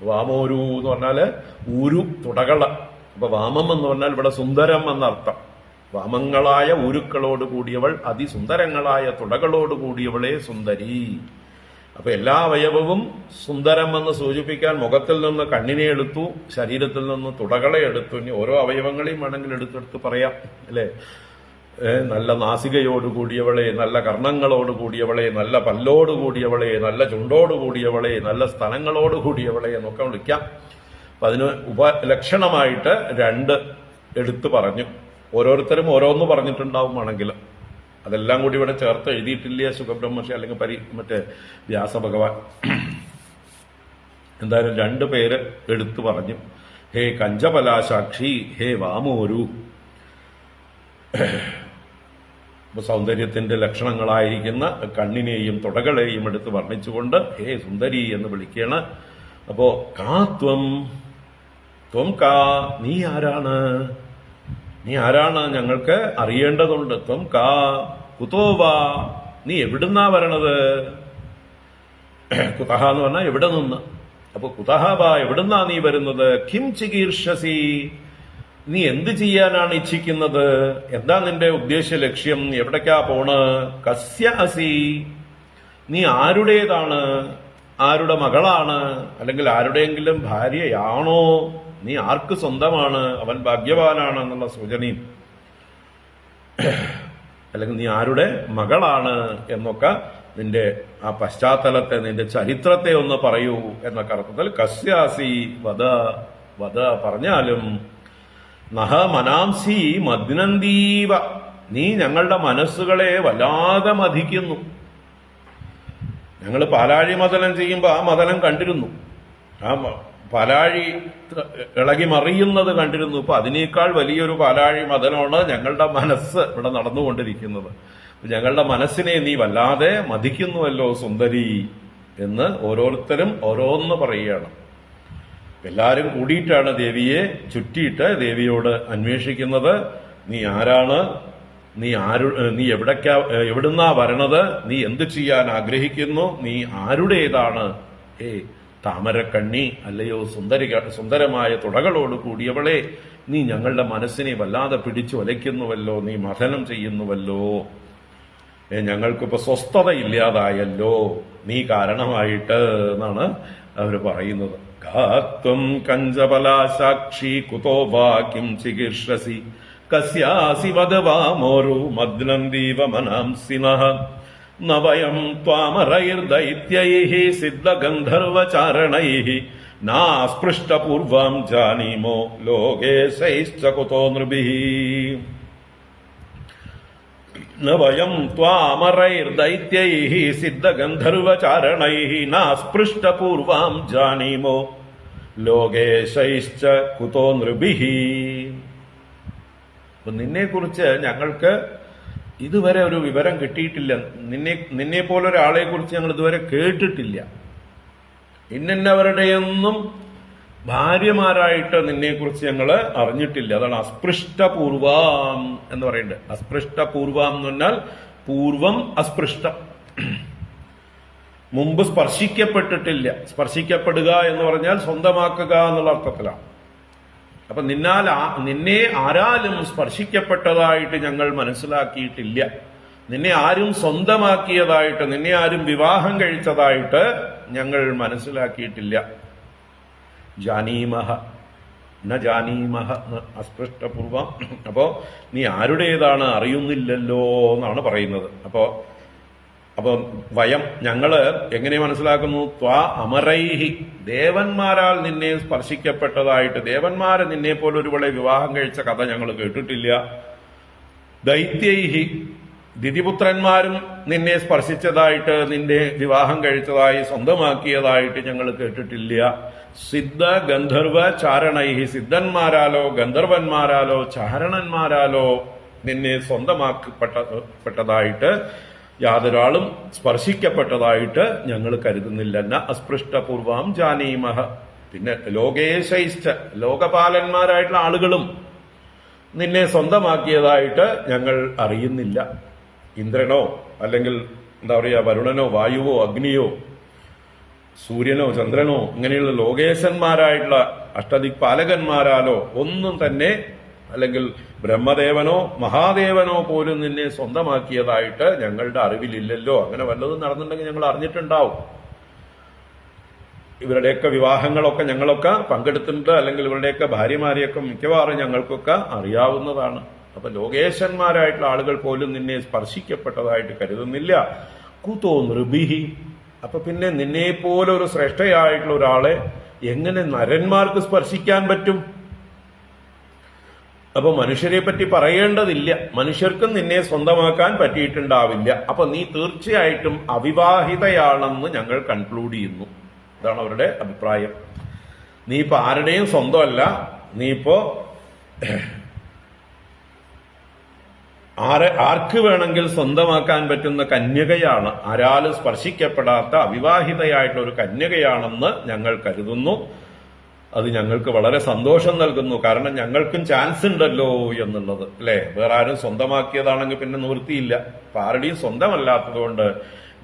എന്ന് പറഞ്ഞാല് ഊരു, തുടകള. അപ്പൊ വാമം എന്ന് പറഞ്ഞാൽ ഇവിടെ സുന്ദരം എന്നർത്ഥം. വാമങ്ങളായ ഊരുക്കളോട് കൂടിയവൾ, അതിസുന്ദരങ്ങളായ തുടകളോട് കൂടിയവളെ സുന്ദരി. അപ്പൊ എല്ലാ അവയവവും സുന്ദരം എന്ന് സൂചിപ്പിക്കാൻ മുഖത്തിൽ നിന്ന് കണ്ണിനെ എടുത്തു, ശരീരത്തിൽ നിന്ന് തുടകളെ എടുത്തു. ഇനി ഓരോ അവയവങ്ങളെയും വേണമെങ്കിൽ എടുത്തെടുത്ത് പറയാം, അല്ലെ. നല്ല നാസികയോട് കൂടിയവളെ, നല്ല കർണങ്ങളോട് കൂടിയവളെ, നല്ല പല്ലോട് കൂടിയവളെ, നല്ല ചുണ്ടോട് കൂടിയവളെ, നല്ല സ്ഥലങ്ങളോട് കൂടിയവളെ എന്നൊക്കെ വിളിക്കാം. അപ്പൊ അതിന് ഉപലക്ഷണമായിട്ട് രണ്ട് എടുത്തു പറഞ്ഞു. ഓരോരുത്തരും ഓരോന്ന് പറഞ്ഞിട്ടുണ്ടാവും ആണെങ്കിൽ അതെല്ലാം കൂടി ഇവിടെ ചേർത്ത് എഴുതിയിട്ടില്ല സുഖബ്രഹ്മർഷി അല്ലെങ്കിൽ മറ്റേ വ്യാസഭഗവാൻ. എന്തായാലും രണ്ടു പേര് എടുത്തു പറഞ്ഞു. ഹേ കഞ്ചപലാശാക്ഷി, ഹേ വാമോരു. സൗന്ദര്യത്തിന്റെ ലക്ഷണങ്ങളായിരിക്കുന്ന കണ്ണിനെയും തുടകളെയും എടുത്ത് വർണ്ണിച്ചുകൊണ്ട് ഹേ സുന്ദരി എന്ന് വിളിക്കുകയാണ്. അപ്പോ കാത്വം, ത്വം കാ, നീ ആരാണ്, നീ ആരാണ്, ഞങ്ങൾക്ക് അറിയേണ്ടതുണ്ട്. ത്വം കാ കുതോവാ, നീ എവിടുന്നാ വരണത്. കുതഹ എന്ന് പറഞ്ഞാൽ എവിടെ നിന്ന്. അപ്പൊ കുതഹ വാ, എവിടുന്നാ നീ വരുന്നത്. കിം ചികീർഷസി, നീ എന്ത് ചെയ്യാനാണ് ഇച്ഛിക്കുന്നത്, എന്താ നിന്റെ ഉദ്ദേശ ലക്ഷ്യം, എവിടേക്കാ പോണ്. കസ്യ അസി, നീ ആരുടേതാണ്, ആരുടെ മകളാണ്, അല്ലെങ്കിൽ ആരുടെയെങ്കിലും ഭാര്യയാണോ, നീ ആർക്ക് സ്വന്തമാണ്, അവൻ ഭാഗ്യവാനാണ് എന്നുള്ള സൂചനയും, അല്ലെങ്കിൽ നീ ആരുടെ മകളാണ് എന്നൊക്കെ നിന്റെ ആ പശ്ചാത്തലത്തെ, നിന്റെ ചരിത്രത്തെ ഒന്ന് പറയൂ എന്നൊക്കെ അർത്ഥത്തിൽ കസ്യാസി വദ, വദ പറഞ്ഞാലും. നഹ മനാംസി മദ്നന്തീവ, നീ ഞങ്ങളുടെ മനസ്സുകളെ വല്ലാതെ മതിക്കുന്നു. ഞങ്ങൾ പാലാഴി മദനം ചെയ്യുമ്പോൾ ആ മദനം കണ്ടിരുന്നു, ആ പാലാഴി ഇളകി മറിയുന്നത് കണ്ടിരുന്നു. ഇപ്പൊ അതിനേക്കാൾ വലിയൊരു പാലാഴി മദനമാണ് ഞങ്ങളുടെ മനസ്സ് ഇവിടെ നടന്നുകൊണ്ടിരിക്കുന്നത്. ഞങ്ങളുടെ മനസ്സിനെ നീ വല്ലാതെ മതിക്കുന്നുവല്ലോ സുന്ദരി എന്ന് ഓരോരുത്തരും ഓരോന്ന് പറയുകയാണ്. എല്ലാരും കൂടിയിട്ടാണ് ദേവിയെ ചുറ്റിയിട്ട് ദേവിയോട് അന്വേഷിക്കുന്നത്. നീ ആരാണ്, നീ എവിടുന്നാ വരണത്, നീ എന്ത് ചെയ്യാൻ ആഗ്രഹിക്കുന്നു, നീ ആരുടേതാണ്. ഹേ താമരക്കണ്ണി, അല്ലയോ സുന്ദരമായ തുടകളോട് കൂടിയവളെ, നീ ഞങ്ങളുടെ മനസ്സിനെ വല്ലാതെ പിടിച്ചു വലയ്ക്കുന്നുവല്ലോ, നീ മഥനം ചെയ്യുന്നുവല്ലോ. ഞങ്ങൾക്കിപ്പോ സ്വസ്ഥത ഇല്ലാതായല്ലോ നീ കാരണമായിട്ട് എന്നാണ് അവർ പറയുന്നത്. കാത്വം കഞ്ചപലാശാക്ഷി കുതോ വാ കിം ചികീർഷസി കസ്യാസി വദവാമോരു മദ്നന്ദീവ മനാംസിനഃ നവയം ത്വാമരൈർദൈത്യൈഃ സിദ്ധഗന്ധർവചാരണൈഃ നാസ്പൃഷ്ടപൂർവം ജാനീമോ ലോകേശൈശ്ച കുതോ നൃഭിഃ. നവയം ത്വാമരൈർദൈത്യൈഃ സിദ്ധഗന്ധർവചാരണൈഃ നാസ്പൃഷ്ടപൂർവം ജാനീമോ ലോകേശൈശ്ച കുതോ നൃഭിഃ. അപ്പൊ നിന്നെക്കുറിച്ച് ഞങ്ങൾക്ക് ഇതുവരെ ഒരു വിവരം കിട്ടിയിട്ടില്ല. നിന്നെ പോലൊരാളെ കുറിച്ച് ഞങ്ങൾ ഇതുവരെ കേട്ടിട്ടില്ല. ഇന്നവരുടെയൊന്നും ഭാര്യമാരായിട്ട് നിന്നെക്കുറിച്ച് ഞങ്ങൾ അറിഞ്ഞിട്ടില്ല. അതാണ് അസ്പൃഷ്ടപൂർവം എന്ന് പറയുന്നത്. അസ്പൃഷ്ടപൂർവം എന്ന് പറഞ്ഞാൽ പൂർവം അസ്പൃഷ്ടം, മുമ്പ് സ്പർശിക്കപ്പെട്ടിട്ടില്ല. സ്പർശിക്കപ്പെടുക എന്ന് പറഞ്ഞാൽ സ്വന്തമാക്കുക എന്നുള്ള അർത്ഥത്തിലാണ്. അപ്പൊ നിന്നെ ആരാലും സ്പർശിക്കപ്പെട്ടതായിട്ട് ഞങ്ങൾ മനസ്സിലാക്കിയിട്ടില്ല. നിന്നെ ആരും സ്വന്തമാക്കിയതായിട്ട്, നിന്നെ ആരും വിവാഹം കഴിച്ചതായിട്ട് ഞങ്ങൾ മനസ്സിലാക്കിയിട്ടില്ല. ജാനീമഹ ന ജാനീമഹ അസ്പൃഷ്ടപൂർവം. അപ്പോ നീ ആരുടേതാണ് അറിയുന്നില്ലല്ലോ എന്നാണ് പറയുന്നത്. അപ്പോ വയം ഞങ്ങള് എങ്ങനെ മനസ്സിലാക്കുന്നു? ത്വാ അമരൈഹി, ദേവന്മാരാൽ നിന്നെ സ്പർശിക്കപ്പെട്ടതായിട്ട്, ദേവന്മാരെ നിന്നെ പോലൊരുവളെ വിവാഹം കഴിച്ച കഥ ഞങ്ങൾ കേട്ടിട്ടില്ല. ദൈത്യൈഹി, ദിതിപുത്രന്മാരും നിന്നെ സ്പർശിച്ചതായിട്ട്, നിന്നെ വിവാഹം കഴിച്ചതായി, സ്വന്തമാക്കിയതായിട്ട് ഞങ്ങൾ കേട്ടിട്ടില്ല. സിദ്ധ ഗന്ധർവ ചാരണൈഹി, സിദ്ധന്മാരാലോ ഗന്ധർവന്മാരാലോ ചാരണന്മാരാലോ നിന്നെ സ്വന്തമാക്കപ്പെട്ടതായിട്ട് യാതൊരാളും സ്പർശിക്കപ്പെട്ടതായിട്ട് ഞങ്ങൾ കരുതുന്നില്ല. ന അസ്പൃഷ്ടപൂർവം ജാനീമഹ. പിന്നെ ലോകേശൈശ്ച, ലോകപാലന്മാരായിട്ടുള്ള ആളുകളും നിന്നെ സ്വന്തമാക്കിയതായിട്ട് ഞങ്ങൾ അറിയുന്നില്ല. ഇന്ദ്രനോ അല്ലെങ്കിൽ എന്താ പറയുക വരുണനോ വായുവോ അഗ്നിയോ സൂര്യനോ ചന്ദ്രനോ ഇങ്ങനെയുള്ള ലോകേശന്മാരായിട്ടുള്ള അഷ്ടദിക്പാലകന്മാരാലോ ഒന്നും തന്നെ, അല്ലെങ്കിൽ ബ്രഹ്മദേവനോ മഹാദേവനോ പോലും നിന്നെ സ്വന്തമാക്കിയതായിട്ട് ഞങ്ങളുടെ അറിവിലില്ലല്ലോ. അങ്ങനെ വല്ലതും നടന്നിട്ടുണ്ടെങ്കിൽ ഞങ്ങൾ അറിഞ്ഞിട്ടുണ്ടാവും. ഇവരുടെയൊക്കെ വിവാഹങ്ങളൊക്കെ ഞങ്ങളൊക്കെ പങ്കെടുത്തിട്ടുണ്ട്, അല്ലെങ്കിൽ ഇവരുടെയൊക്കെ ഭാര്യമാരെയൊക്കെ മിക്കവാറും ഞങ്ങൾക്കൊക്കെ അറിയാവുന്നതാണ്. അപ്പൊ ലോകേശന്മാരായിട്ടുള്ള ആളുകൾ പോലും നിന്നെ സ്പർശിക്കപ്പെട്ടതായിട്ട് കരുതുന്നില്ല. കുതോ നൃഭിഹി. അപ്പൊ പിന്നെ നിന്നെ പോലെ ഒരു ശ്രേഷ്ഠയായിട്ടുള്ള ഒരാളെ എങ്ങനെ നരന്മാർക്ക് സ്പർശിക്കാൻ പറ്റും? അപ്പൊ മനുഷ്യരെ പറ്റി പറയേണ്ടതില്ല, മനുഷ്യർക്കും നിന്നെ സ്വന്തമാക്കാൻ പറ്റിയിട്ടുണ്ടാവില്ല. അപ്പൊ നീ തീർച്ചയായിട്ടും അവിവാഹിതയാണെന്ന് ഞങ്ങൾ കൺക്ലൂഡ് ചെയ്യുന്നു. ഇതാണ് അവരുടെ അഭിപ്രായം. നീ ഇപ്പൊ ആരുടെയും സ്വന്തമല്ല, നീ ഇപ്പോ ആർക്ക് വേണമെങ്കിൽ സ്വന്തമാക്കാൻ പറ്റുന്ന കന്യകയാണ്, ആരാലും സ്പർശിക്കപ്പെടാത്ത അവിവാഹിതയായിട്ടുള്ള ഒരു കന്യകയാണെന്ന് ഞങ്ങൾ കരുതുന്നു. അത് ഞങ്ങൾക്ക് വളരെ സന്തോഷം നൽകുന്നു. കാരണം ഞങ്ങൾക്കും ചാൻസ് ഉണ്ടല്ലോ എന്നുള്ളത്, അല്ലെ? വേറെ ആരും സ്വന്തമാക്കിയതാണെങ്കിൽ പിന്നെ നിവൃത്തിയില്ല. അപ്പൊ ആരുടെയും സ്വന്തമല്ലാത്തതുകൊണ്ട്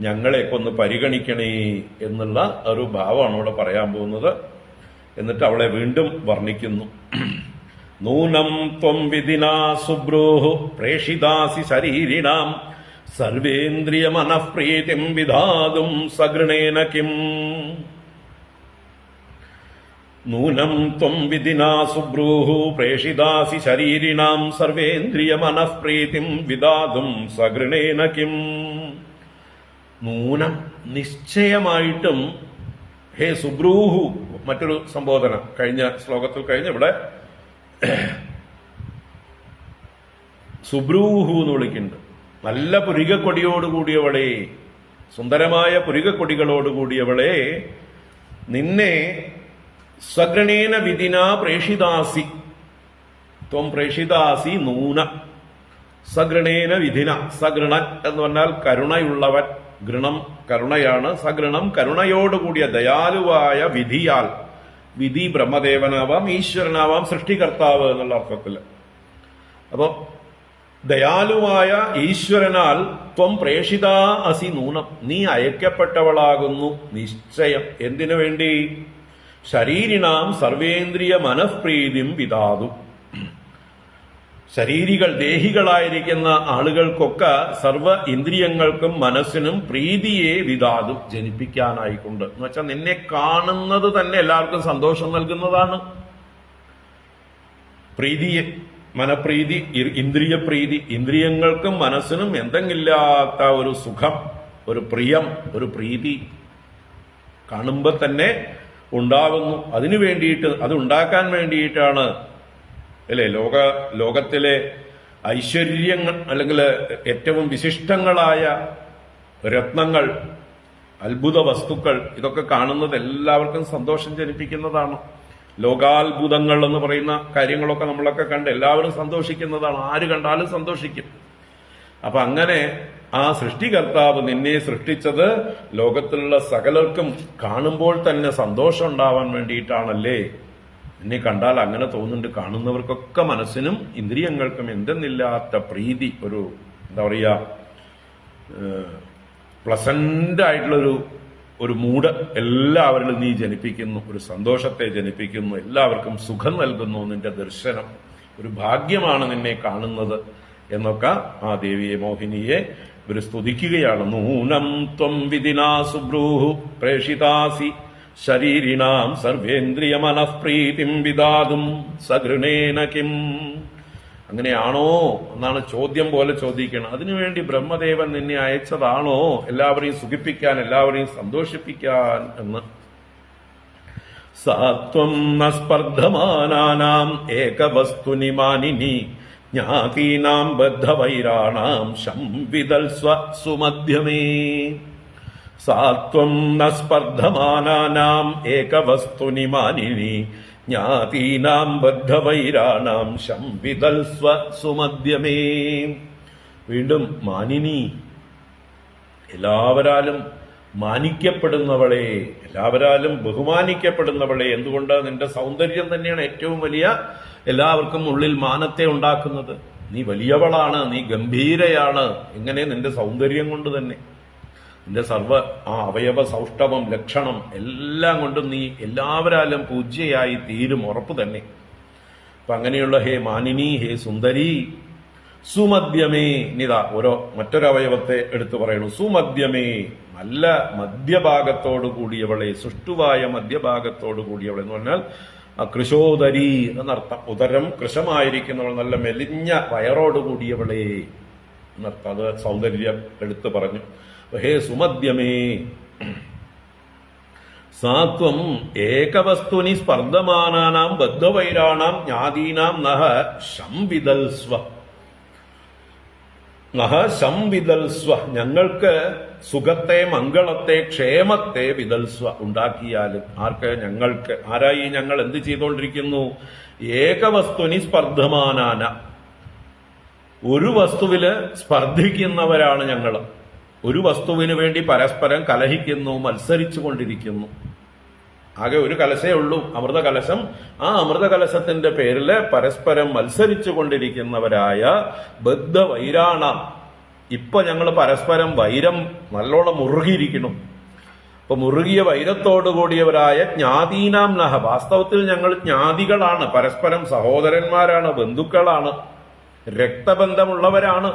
ഞങ്ങളെയൊക്കെ ഒന്ന് പരിഗണിക്കണേ എന്നുള്ള ഒരു ഭാവമാണ് ഇവിടെ പറയാൻ പോകുന്നത്. എന്നിട്ട് അവളെ വീണ്ടും വർണ്ണിക്കുന്നു. നൂനം ത്വം വിധിനാ സുബ്രൂഹു പ്രേഷിതാസി ശരീരിണാം സർവേന്ദ്രിയ മനഃപ്രീതിം വിധാതും സഗൃണേന കിം. നൂനം ത്വം വിധിനാ സുബ്രൂഹു പ്രേഷിതാസി ശരീരിണാം സർവേന്ദ്രിയ മനഃപ്രീതിം വിധാതും സഗൃണേന കിം. നൂനം നിശ്ചയമായിട്ടും, ഹേ സുബ്രൂഹു, മറ്റൊരു സംബോധന കഴിഞ്ഞ ശ്ലോകത്തിൽ കഴിഞ്ഞ് ഇവിടെ സുബ്രൂഹു എന്ന് വിളിക്കുന്നുണ്ട്. നല്ല പുരികക്കൊടിയോടുകൂടിയവളെ, സുന്ദരമായ പുരികക്കൊടികളോടുകൂടിയവളെ, നിന്നെ സഗൃണേന വിധിന പ്രേഷിതാസി ത്വം പ്രേഷിതാസി നൂന സഗൃണേന വിധിന. സഗൃണൻ എന്ന് പറഞ്ഞാൽ കരുണയുള്ളവൻ, ഗൃണം കരുണയാണ്. സഗൃണം കരുണയോടുകൂടിയ ദയാലുവായ വിധിയാൽ, വിധി ബ്രഹ്മദേവനാവാം, ഈശ്വരനാവാം, സൃഷ്ടികർത്താവ് എന്നുള്ള അർത്ഥത്തിൽ. അപ്പോ ദയാലുവായ ഈശ്വരനാൽ ത്വം പ്രേഷിതാ അസി നൂനം, നീ അയക്കപ്പെട്ടവളാകുന്നു നിശ്ചയം. എന്തിനു വേണ്ടി? ശരീരിണാം സർവേന്ദ്രിയ മനഃപ്രീതിം വിധാതു. ശരീരികൾ, ദേഹികളായിരിക്കുന്ന ആളുകൾക്കൊക്കെ സർവ ഇന്ദ്രിയങ്ങൾക്കും മനസ്സിനും പ്രീതിയെ വിധാതു, ജനിപ്പിക്കാനായിക്കൊണ്ട്. എന്ന് വെച്ചാൽ നിന്നെ കാണുന്നത് തന്നെ എല്ലാവർക്കും സന്തോഷം നൽകുന്നതാണ്. പ്രീതിയെ, മനപ്രീതി, ഇന്ദ്രിയപ്രീതി, ഇന്ദ്രിയങ്ങൾക്കും മനസ്സിനും എന്തെങ്കില്ലാത്ത ഒരു സുഖം, ഒരു പ്രിയം, ഒരു പ്രീതി കാണുമ്പോൾ തന്നെ ഉണ്ടാകുന്നു. അതിനു വേണ്ടിയിട്ട്, അത് ഉണ്ടാക്കാൻ വേണ്ടിയിട്ടാണ് അല്ലെ ലോകത്തിലെ ഐശ്വര്യങ്ങൾ അല്ലെങ്കിൽ ഏറ്റവും വിശിഷ്ടങ്ങളായ രത്നങ്ങൾ, അത്ഭുത വസ്തുക്കൾ, ഇതൊക്കെ കാണുന്നത് എല്ലാവർക്കും സന്തോഷം ജനിപ്പിക്കുന്നതാണ്. ലോകാത്ഭുതങ്ങൾ എന്ന് പറയുന്ന കാര്യങ്ങളൊക്കെ നമ്മളൊക്കെ കണ്ട് എല്ലാവരും സന്തോഷിക്കുന്നതാണ്. ആര് കണ്ടാലും സന്തോഷിക്കും. അപ്പൊ അങ്ങനെ ആ സൃഷ്ടികർത്താവ് നിന്നെ സൃഷ്ടിച്ചത് ലോകത്തിലുള്ള സകലർക്കും കാണുമ്പോൾ തന്നെ സന്തോഷം ഉണ്ടാവാൻ വേണ്ടിയിട്ടാണല്ലേ. എന്നെ കണ്ടാൽ അങ്ങനെ തോന്നുന്നുണ്ട്. കാണുന്നവർക്കൊക്കെ മനസ്സിനും ഇന്ദ്രിയങ്ങൾക്കും എന്തെന്നില്ലാത്ത പ്രീതി, ഒരു എന്താ പറയുക, പ്ലസന്റ് ആയിട്ടുള്ളൊരു മൂഡ് എല്ലാവരിലും നീ ജനിപ്പിക്കുന്നു, ഒരു സന്തോഷത്തെ ജനിപ്പിക്കുന്നു, എല്ലാവർക്കും സുഖം നൽകുന്നു. നിന്റെ ദർശനം ഒരു ഭാഗ്യമാണ്, നിന്നെ കാണുന്നത് എന്നൊക്കെ ആ ദേവിയെ, മോഹിനിയെ ഇവർ സ്തുതിക്കുകയാണ്. നൂനം ത്വം വിധിനാ സുബ്രൂഹു പ്രേഷിതാസി ശരീരിണാം സർവേന്ദ്രിയ മനഃപ്രീതിം വിധാതും സഗൃണേന കിം. അങ്ങനെയാണോ എന്നാണ് ചോദ്യം പോലെ ചോദിക്കണം. അതിനുവേണ്ടി ബ്രഹ്മദേവൻ നിന്നെ അയച്ചതാണോ എല്ലാവരെയും സുഖിപ്പിക്കാൻ, എല്ലാവരെയും സന്തോഷിപ്പിക്കാൻ എന്ന്. സാത്വം ന സ്പർദ്ധമാനാനാം ഏകവസ്തുനി മാനിനി ജ്ഞാതീനാം ബദ്ധവൈരാണാം സംവിദൽസ്വ സുമധ്യമേ. സാത്വം ന സ്പർദ്ധമാനാനാം ഏകവസ്തുനി മാനിനി ജ്ഞാതീനാം ബദ്ധവൈരാണാം സംവിദൽസ്വ സുമധ്യമേ. വീണ്ടും മാനിനി, എല്ലാവരാലും മാനിക്കപ്പെടുന്നവളെ, എല്ലാവരാലും ബഹുമാനിക്കപ്പെടുന്നവളെ. എന്തുകൊണ്ട്? നിന്റെ സൗന്ദര്യം തന്നെയാണ് ഏറ്റവും വലിയ, എല്ലാവർക്കും ഉള്ളിൽ മാനത്തെ ഉണ്ടാക്കുന്നത്. നീ വലിയവളാണ്, നീ ഗംഭീരയാണ്. എങ്ങനെ? നിന്റെ സൗന്ദര്യം കൊണ്ട് തന്നെ. നിന്റെ സർവ അവയവ സൗഷ്ഠവം, ലക്ഷണം എല്ലാം കൊണ്ടും നീ എല്ലാവരാലും പൂജ്യയായി തീരും, ഉറപ്പ് തന്നെ. അപ്പൊ അങ്ങനെയുള്ള ഹേ മാനിനി, ഹേ സുന്ദരി, സുമധ്യമേ. നിതാ മറ്റൊരവയവത്തെ എടുത്തു പറയണു. സുമധ്യമേ, നല്ല മധ്യഭാഗത്തോടു കൂടിയവളെ, സുഷ്ടുവായ മധ്യഭാഗത്തോടു കൂടിയവളെ എന്ന് പറഞ്ഞാൽ കൃശോദരി എന്നർത്ഥം. ഉദരം കൃശമായിരിക്കുന്നവൾ, നല്ല മെലിഞ്ഞ വയറോടുകൂടിയവളെ എന്നർത്ഥം. അത് സൗന്ദര്യം എടുത്തു പറഞ്ഞു. ഹേ സുമധ്യമേ, സാത്വം ഏകവസ്തുനി സ്പർദ്ധമാനാനാം ബദ്ധവൈരാണാം ജ്ഞാതീനാം നഹ സംവിദൽസ്വ. നഹ സംവിദൽസ്വ, ഞങ്ങൾക്ക് സുഖത്തെ, മംഗളത്തെ, ക്ഷേമത്തെ വിതൽസ്വ ഉണ്ടാക്കിയാലും ആരായി ഞങ്ങൾ എന്ത് ചെയ്തുകൊണ്ടിരിക്കുന്നു? ഏകവസ്തുനി സ്പർദ്ധമാനാന, ഒരു വസ്തുവില് സ്പർദ്ധിക്കുന്നവരാണ് ഞങ്ങൾ. ഒരു വസ്തുവിന് വേണ്ടി പരസ്പരം കലഹിക്കുന്നു, മത്സരിച്ചു കൊണ്ടിരിക്കുന്നു. ആകെ ഒരു കലശേ ഉള്ളൂ, അമൃതകലശം. ആ അമൃതകലശത്തിന്റെ പേരില് പരസ്പരം മത്സരിച്ചു കൊണ്ടിരിക്കുന്നവരായ ബദ്ധവൈരാണ. ഇപ്പൊ ഞങ്ങൾ പരസ്പരം വൈരം നല്ലോണം മുറുകിയിരിക്കണം. അപ്പൊ മുറുകിയ വൈരത്തോടു കൂടിയവരായ ജ്ഞാതീനാം നഹ, വാസ്തവത്തിൽ ഞങ്ങൾ ജ്ഞാതികളാണ്, പരസ്പരം സഹോദരന്മാരാണ്, ബന്ധുക്കളാണ്, രക്തബന്ധമുള്ളവരാണ്.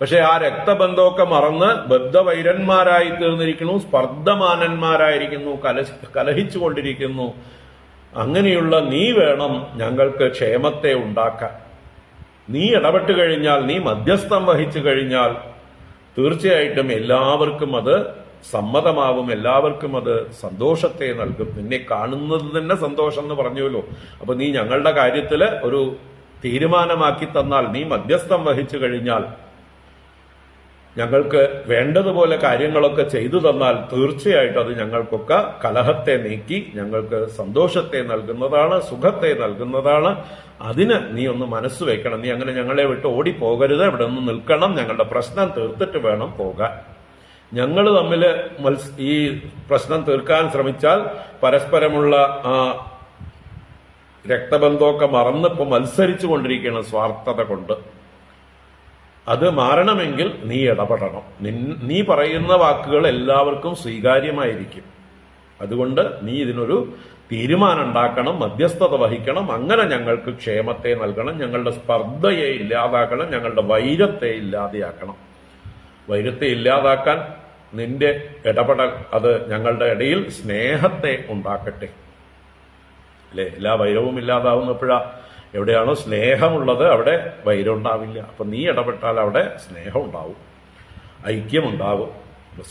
പക്ഷെ ആ രക്തബന്ധമൊക്കെ മറന്ന് ബദ്ധവൈരന്മാരായി തീർന്നിരിക്കുന്നു, സ്പർദ്ധമാനന്മാരായിരിക്കുന്നു, കലഹിച്ചുകൊണ്ടിരിക്കുന്നു. അങ്ങനെയുള്ള നീ വേണം ഞങ്ങൾക്ക് ക്ഷേമത്തെ ഉണ്ടാക്കാൻ. നീ ഇടപെട്ട് കഴിഞ്ഞാൽ, നീ മധ്യസ്ഥം വഹിച്ചു കഴിഞ്ഞാൽ തീർച്ചയായിട്ടും എല്ലാവർക്കും അത് സമ്മതമാവും, എല്ലാവർക്കും അത് സന്തോഷത്തെ നൽകും. നിന്നെ കാണുന്നത് തന്നെ സന്തോഷം എന്ന് പറഞ്ഞുവല്ലോ. അപ്പൊ നീ ഞങ്ങളുടെ കാര്യത്തില് ഒരു തീരുമാനമാക്കി തന്നാൽ, നീ മധ്യസ്ഥം വഹിച്ചു കഴിഞ്ഞാൽ, ഞങ്ങൾക്ക് വേണ്ടതുപോലെ കാര്യങ്ങളൊക്കെ ചെയ്തു തന്നാൽ തീർച്ചയായിട്ടും അത് ഞങ്ങൾക്കൊക്കെ കലഹത്തെ നീക്കി ഞങ്ങൾക്ക് സന്തോഷത്തെ നൽകുന്നതാണ്, സുഖത്തെ നൽകുന്നതാണ്. അതിന് നീ ഒന്ന് മനസ്സ് വെക്കണം. നീ അങ്ങനെ ഞങ്ങളെ വിട്ട് ഓടിപ്പോകരുത്, ഇവിടെ ഒന്ന് നിൽക്കണം, ഞങ്ങളുടെ പ്രശ്നം തീർത്തിട്ട് വേണം പോകാൻ. ഞങ്ങൾ തമ്മിൽ ഈ പ്രശ്നം തീർക്കാൻ ശ്രമിച്ചാൽ പരസ്പരമുള്ള ആ രക്തബന്ധമൊക്കെ മറന്നിപ്പോ മത്സരിച്ചു കൊണ്ടിരിക്കുകയാണ് സ്വാർത്ഥത കൊണ്ട്. അത് മാറണമെങ്കിൽ നീ ഇടപെടണം. നീ പറയുന്ന വാക്കുകൾ എല്ലാവർക്കും സ്വീകാര്യമായിരിക്കും. അതുകൊണ്ട് നീ ഇതിനൊരു തീരുമാനം ഉണ്ടാക്കണം, മധ്യസ്ഥത വഹിക്കണം. അങ്ങനെ ഞങ്ങൾക്ക് ക്ഷേമത്തെ നൽകണം, ഞങ്ങളുടെ സ്പർദ്ധയെ ഇല്ലാതാക്കണം, ഞങ്ങളുടെ വൈരത്തെ ഇല്ലാതെയാക്കണം. വൈരത്തെ ഇല്ലാതാക്കാൻ നിന്റെ ഇടപെടൽ അത് ഞങ്ങളുടെ ഇടയിൽ സ്നേഹത്തെ ഉണ്ടാക്കട്ടെ. അല്ലെ, എല്ലാ വൈരവും ഇല്ലാതാവുന്നപ്പോഴാ എവിടെയാണോ സ്നേഹമുള്ളത് അവിടെ വൈരം ഉണ്ടാവില്ല. അപ്പൊ നീ ഇടപെട്ടാൽ അവിടെ സ്നേഹം ഉണ്ടാവും, ഐക്യമുണ്ടാവും.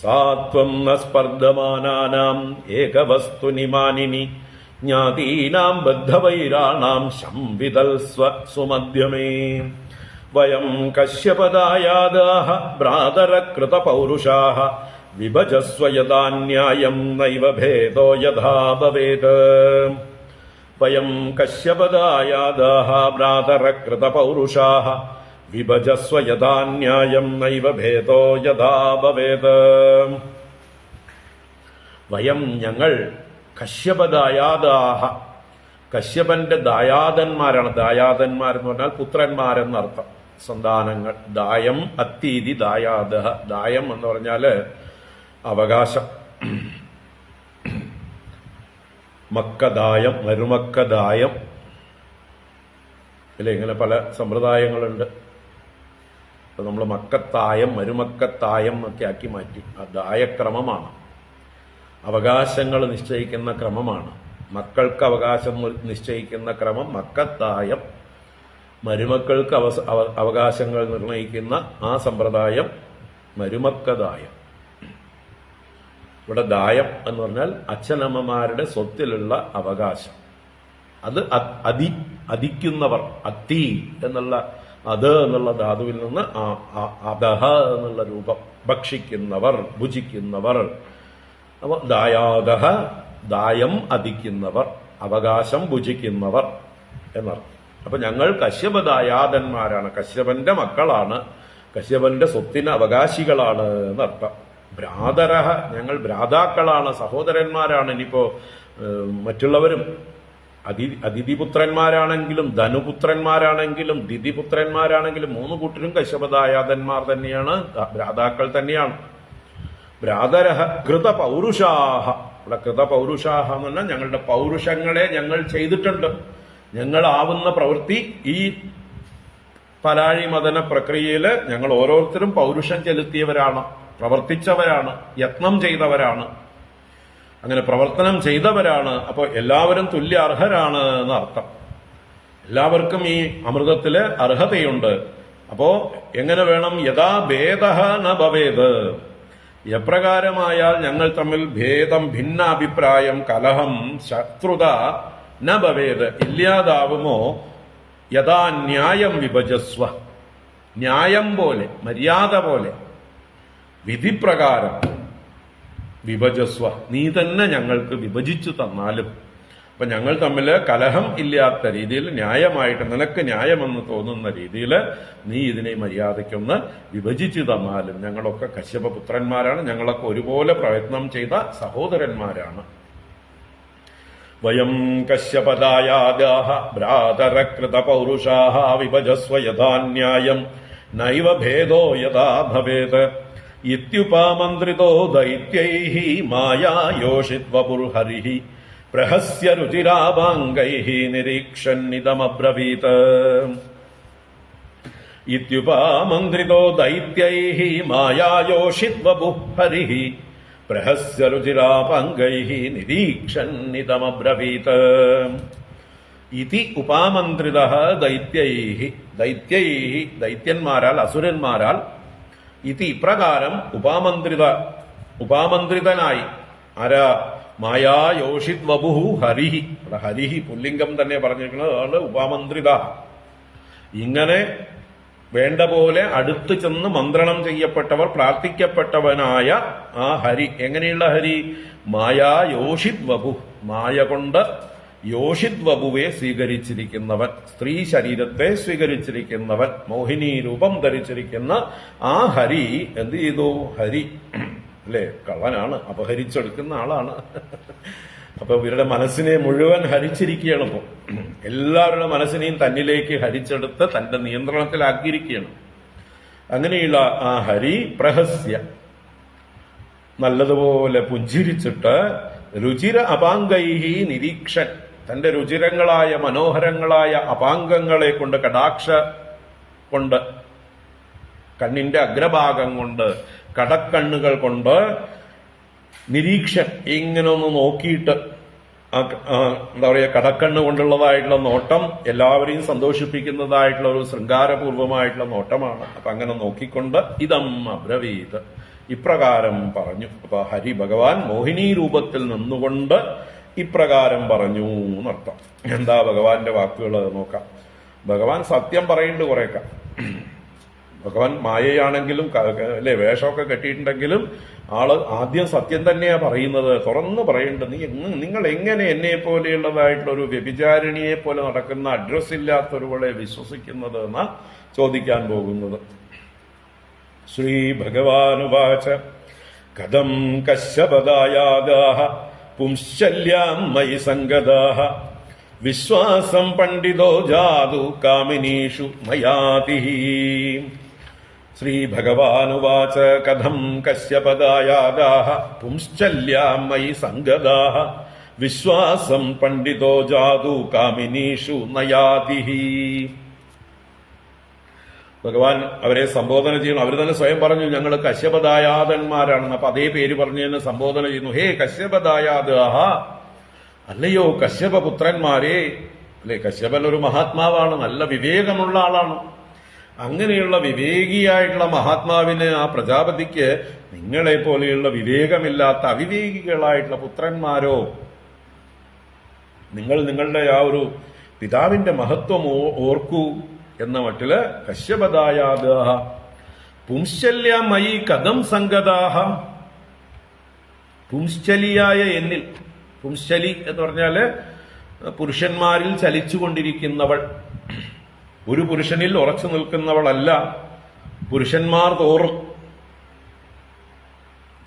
സാത്വം ന സ്പർദ്ധമാനാനാം ഏകവസ്തുനിമാനിനി ജ്ഞാതീനാം ബദ്ധവൈരാണാം ശംവിതൽസ്വ സുമധ്യമേ. വയം കശ്യപദായാദാഃ ഭ്രാതരകൃത പൗരുഷാഃ വിഭജസ്വ യഥാ ന്യായം നൈവ ഭേദോ യഥാ ഭവേത്. വയം കശ്യപദായാദാഃ ഭ്രാതരകൃത പൗരുഷാഃ വിഭജസ്വ യഥാ ന്യായം നൈവ ഭേദോ യഥാ ഭവേത്. വയം ഞങ്ങൾ കശ്യപദായാദാഃ, കശ്യപന്റെ ദായാദന്മാരാണ്. ദായാദന്മാരെന്ന് പറഞ്ഞാൽ പുത്രന്മാരെന്നർത്ഥം, സന്താനങ്ങൾ. ദായം അത്തീതി ദായാദ. ദായം എന്ന് പറഞ്ഞാല് അവകാശം. മക്കദായം, മരുമക്കദായം അല്ലെ, ഇങ്ങനെ പല സമ്പ്രദായങ്ങളുണ്ട്. അപ്പൊ നമ്മൾ മക്കത്തായം, മരുമക്കത്തായം എന്നൊക്കെ ആക്കി മാറ്റി. ആ ദായക്രമമാണ്, അവകാശങ്ങൾ നിശ്ചയിക്കുന്ന ക്രമമാണ്. മക്കൾക്ക് അവകാശം നിശ്ചയിക്കുന്ന ക്രമം മക്കത്തായം, മരുമക്കൾക്ക് അവകാശങ്ങൾ നിർണയിക്കുന്ന ആ സമ്പ്രദായം മരുമക്കദായം. ഇവിടെ ദായം എന്ന് പറഞ്ഞാൽ അച്ഛനമ്മമാരുടെ സ്വത്തിലുള്ള അവകാശം. അത് അധിക്കുന്നവർ, അത്തി എന്നുള്ള അത് എന്നുള്ള ധാതുവിൽ നിന്ന് അദഹ എന്നുള്ള രൂപം, ഭക്ഷിക്കുന്നവർ, ഭുജിക്കുന്നവർ. അപ്പൊ ദായാദഹ, ദായം അധിക്കുന്നവർ, അവകാശം ഭുജിക്കുന്നവർ എന്നർത്ഥം. അപ്പൊ ഞങ്ങൾ കശ്യപദായാദന്മാരാണ്, കശ്യപന്റെ മക്കളാണ്, കശ്യപന്റെ സ്വത്തിന് അവകാശികളാണ് എന്നർത്ഥം. ഭ്രാതരഹ, ഞങ്ങൾ ഭ്രാതാക്കളാണ്, സഹോദരന്മാരാണ്. ഇനിയിപ്പോ മറ്റുള്ളവരും അതിഥിപുത്രന്മാരാണെങ്കിലും ധനുപുത്രന്മാരാണെങ്കിലും ദിതിപുത്രന്മാരാണെങ്കിലും മൂന്ന് കൂട്ടരും കശ്യപദായാദന്മാർ തന്നെയാണ്, ഭ്രാതാക്കൾ തന്നെയാണ്. ഭ്രാതരഹ കൃത പൗരുഷാഹ. ഇവിടെ കൃത പൗരുഷാഹ എന്ന് പറഞ്ഞാൽ ഞങ്ങളുടെ പൗരുഷങ്ങളെ ഞങ്ങൾ ചെയ്തിട്ടുണ്ട്. ഞങ്ങളാവുന്ന പ്രവൃത്തി ഈ പലാഴി മദന പ്രക്രിയയില് ഞങ്ങൾ ഓരോരുത്തരും പൗരുഷം ചെലുത്തിയവരാണ്, പ്രവർത്തിച്ചവരാണ്, യത്നം ചെയ്തവരാണ്, അങ്ങനെ പ്രവർത്തനം ചെയ്തവരാണ്. അപ്പോൾ എല്ലാവരും തുല്യ അർഹരാണ് എന്നർത്ഥം. എല്ലാവർക്കും ഈ അമൃതത്തില് അർഹതയുണ്ട്. അപ്പോ എങ്ങനെ വേണം? യഥാ ഭേദഃ ന ഭവേത്. എപ്രകാരമായാൽ ഞങ്ങൾ തമ്മിൽ ഭേദം, ഭിന്നാഭിപ്രായം, കലഹം, ശത്രുത ന ഭവേത് ഇല്ലാതാവുമോ? യഥാ ന്യായം വിഭജസ്വ. ന്യായം പോലെ, മര്യാദ പോലെ, വിധിപ്രകാരം വിഭജസ്വ, നീ തന്നെ ഞങ്ങൾക്ക് വിഭജിച്ചു തന്നാലും. അപ്പൊ ഞങ്ങൾ തമ്മിൽ കലഹം ഇല്ലാത്ത രീതിയിൽ ന്യായമായിട്ട്, നിനക്ക് ന്യായമെന്ന് തോന്നുന്ന രീതിയിൽ നീ ഇതിനെ മര്യാദയ്ക്കൊന്ന് വിഭജിച്ചു തന്നാലും. ഞങ്ങളൊക്കെ കശ്യപപുത്രന്മാരാണ്, ഞങ്ങളൊക്കെ ഒരുപോലെ പ്രയത്നം ചെയ്ത സഹോദരന്മാരാണ്. വയം കശ്യപദായാദാഹ ഭ്രാതരകൃത പൗരുഷാഹ വിഭജസ്വ യഥാന്യായം നൈവ ഭേദോ യഥാ ഭവേത് ഇത്യുപമന്ത്രിതോ ദൈത്യൈഃ മായായോഷിത്വപുർഹരിഃ പ്രഹസ്യ രുചിരാഭാംഗൈഃ നിരീക്ഷന്നിദമബ്രവീത്. ഇത്യുപമന്ത്രിതോ ദൈത്യൈഃ മായായോഷിത്വപുർഹരിഃ പ്രഹസ്യ രുചിരാഭാംഗൈഃ നിരീക്ഷന്നിദമബ്രവീത്. ഇതി ഉപാമന്ത്രിതഃ ദൈത്യൈഃ, ദൈത്യന്മാരാൽ, അസുരന്മാരാൽ, ഇതി ഇപ്രകാരം ഉപാമന്ത്രിതനായി ആരാ? മായായോഷിത് വപുഹു ഹരിഹി. ഹരിഹി പുല്ലിംഗം തന്നെ പറഞ്ഞിരിക്കുന്നത്, അതാണ് ഉപാമന്ത്രിത. ഇങ്ങനെ വേണ്ട പോലെ അടുത്തു ചെന്ന് മന്ത്രണം ചെയ്യപ്പെട്ടവർ, പ്രാർത്ഥിക്കപ്പെട്ടവനായ ആ ഹരി. എങ്ങനെയുള്ള ഹരി? മായായോഷിത് വപു, മായ കൊണ്ട് യോഷിത് വപുവെ സ്വീകരിച്ചിരിക്കുന്നവൻ, സ്ത്രീ ശരീരത്തെ സ്വീകരിച്ചിരിക്കുന്നവൻ, മോഹിനി രൂപം ധരിച്ചിരിക്കുന്ന ആ ഹരി എന്ത് ചെയ്തു? ഹരി അല്ലേ, കള്ളനാണ്, അപഹരിച്ചെടുക്കുന്ന ആളാണ്. അപ്പൊ ഇവരുടെ മനസ്സിനെ മുഴുവൻ ഹരിച്ചിരിക്കുകയാണ്. ഇപ്പൊ എല്ലാവരുടെ മനസ്സിനെയും തന്നിലേക്ക് ഹരിച്ചെടുത്ത് തന്റെ നിയന്ത്രണത്തിലാക്കിയിരിക്കുകയാണ്. അങ്ങനെയുള്ള ആ ഹരി പ്രഹസ്യ, നല്ലതുപോലെ പുഞ്ചിരിച്ചിട്ട്, രുചിര അപാംഗൈഹി നിരീക്ഷൻ, തന്റെ രുചിരങ്ങളായ മനോഹരങ്ങളായ അപാംഗങ്ങളെ കൊണ്ട്, കടാക്ഷ കൊണ്ട്, കണ്ണിന്റെ അഗ്രഭാഗം കൊണ്ട്, കടക്കണ്ണുകൾ കൊണ്ട് നിരീക്ഷൻ, ഇങ്ങനെ ഒന്ന് നോക്കിയിട്ട്, എന്താ പറയുക, കടക്കണ്ണ് കൊണ്ടുള്ളതായിട്ടുള്ള നോട്ടം എല്ലാവരെയും സന്തോഷിപ്പിക്കുന്നതായിട്ടുള്ള ഒരു ശൃംഗാരപൂർവമായിട്ടുള്ള നോട്ടമാണ്. അപ്പൊ അങ്ങനെ നോക്കിക്കൊണ്ട് ഇതം അബ്രവീത്, ഇപ്രകാരം പറഞ്ഞു. അപ്പൊ ഹരി ഭഗവാൻ മോഹിനി രൂപത്തിൽ നിന്നുകൊണ്ട് ഇപ്രകാരം പറഞ്ഞു എന്നർത്ഥം. എന്താ ഭഗവാന്റെ വാക്കുകൾ നോക്കാം. ഭഗവാൻ സത്യം പറയുന്നുണ്ട് കുറേയൊക്കെ. ഭഗവാൻ മായയാണെങ്കിലും അല്ലെ, വേഷമൊക്കെ കെട്ടിയിട്ടുണ്ടെങ്കിലും ആള് ആദ്യം സത്യം തന്നെയാ പറയുന്നത്, തുറന്നു പറയുന്നുണ്ട്. നിങ്ങൾ എങ്ങനെ എന്നെ പോലെയുള്ളതായിട്ടുള്ള ഒരു വ്യഭിചാരിണിയെ പോലെ നടക്കുന്ന അഡ്രസ് ഇല്ലാത്തൊരുവളെ വിശ്വസിക്കുന്നത് എന്നാ ചോദിക്കാൻ പോകുന്നത്. ശ്രീ ഭഗവാനുവാച കഥം കശ്യപദായാഗാഃ പുംശല്യാം മയി സംഗതാഃ വിശ്വാസം പണ്ഡിതോ ജാതു കാമിനീഷു മയാതിഃ. ശ്രീ ഭഗവാനുവാച കഥം കശ്യപദായാഗാഃ പുംശ്ചല്യാം മയി സംഗതാഃ വിശ്വാസം പണ്ഡിതോ ജാതു കാമിനീഷു നയാതിഃ. ഭഗവാൻ അവരെ സംബോധന ചെയ്യുന്നു. അവർ തന്നെ സ്വയം പറഞ്ഞു, ഞങ്ങൾ കശ്യപദായാതന്മാരാണെന്ന്. അപ്പൊ അതേ പേര് പറഞ്ഞു തന്നെ സംബോധന ചെയ്യുന്നു. ഹേ കശ്യപദായാദാഃ, അല്ലയോ കശ്യപപുത്രന്മാരെ. അല്ലെ, കശ്യപൻ ഒരു മഹാത്മാവാണ്, നല്ല വിവേകമുള്ള ആളാണ്. അങ്ങനെയുള്ള വിവേകിയായിട്ടുള്ള മഹാത്മാവിന്, ആ പ്രജാപതിക്ക് നിങ്ങളെ പോലെയുള്ള വിവേകമില്ലാത്ത അവിവേകികളായിട്ടുള്ള പുത്രന്മാരോ? നിങ്ങൾ നിങ്ങളുടെ ആ ഒരു പിതാവിന്റെ മഹത്വം ഓർക്കൂ എന്ന മട്ടില് കശ്യപദായാദാഃ പുംശ്ചല്യമയി കഥം സംഗതാഃ. പുംശ്ചലിയായ എന്നിൽ, പുംശ്ചലി എന്ന് പറഞ്ഞാല് പുരുഷന്മാരിൽ ചലിച്ചുകൊണ്ടിരിക്കുന്നവൾ, ഒരു പുരുഷനിൽ ഉറച്ചു നിൽക്കുന്നവളല്ല, പുരുഷന്മാർ തോറും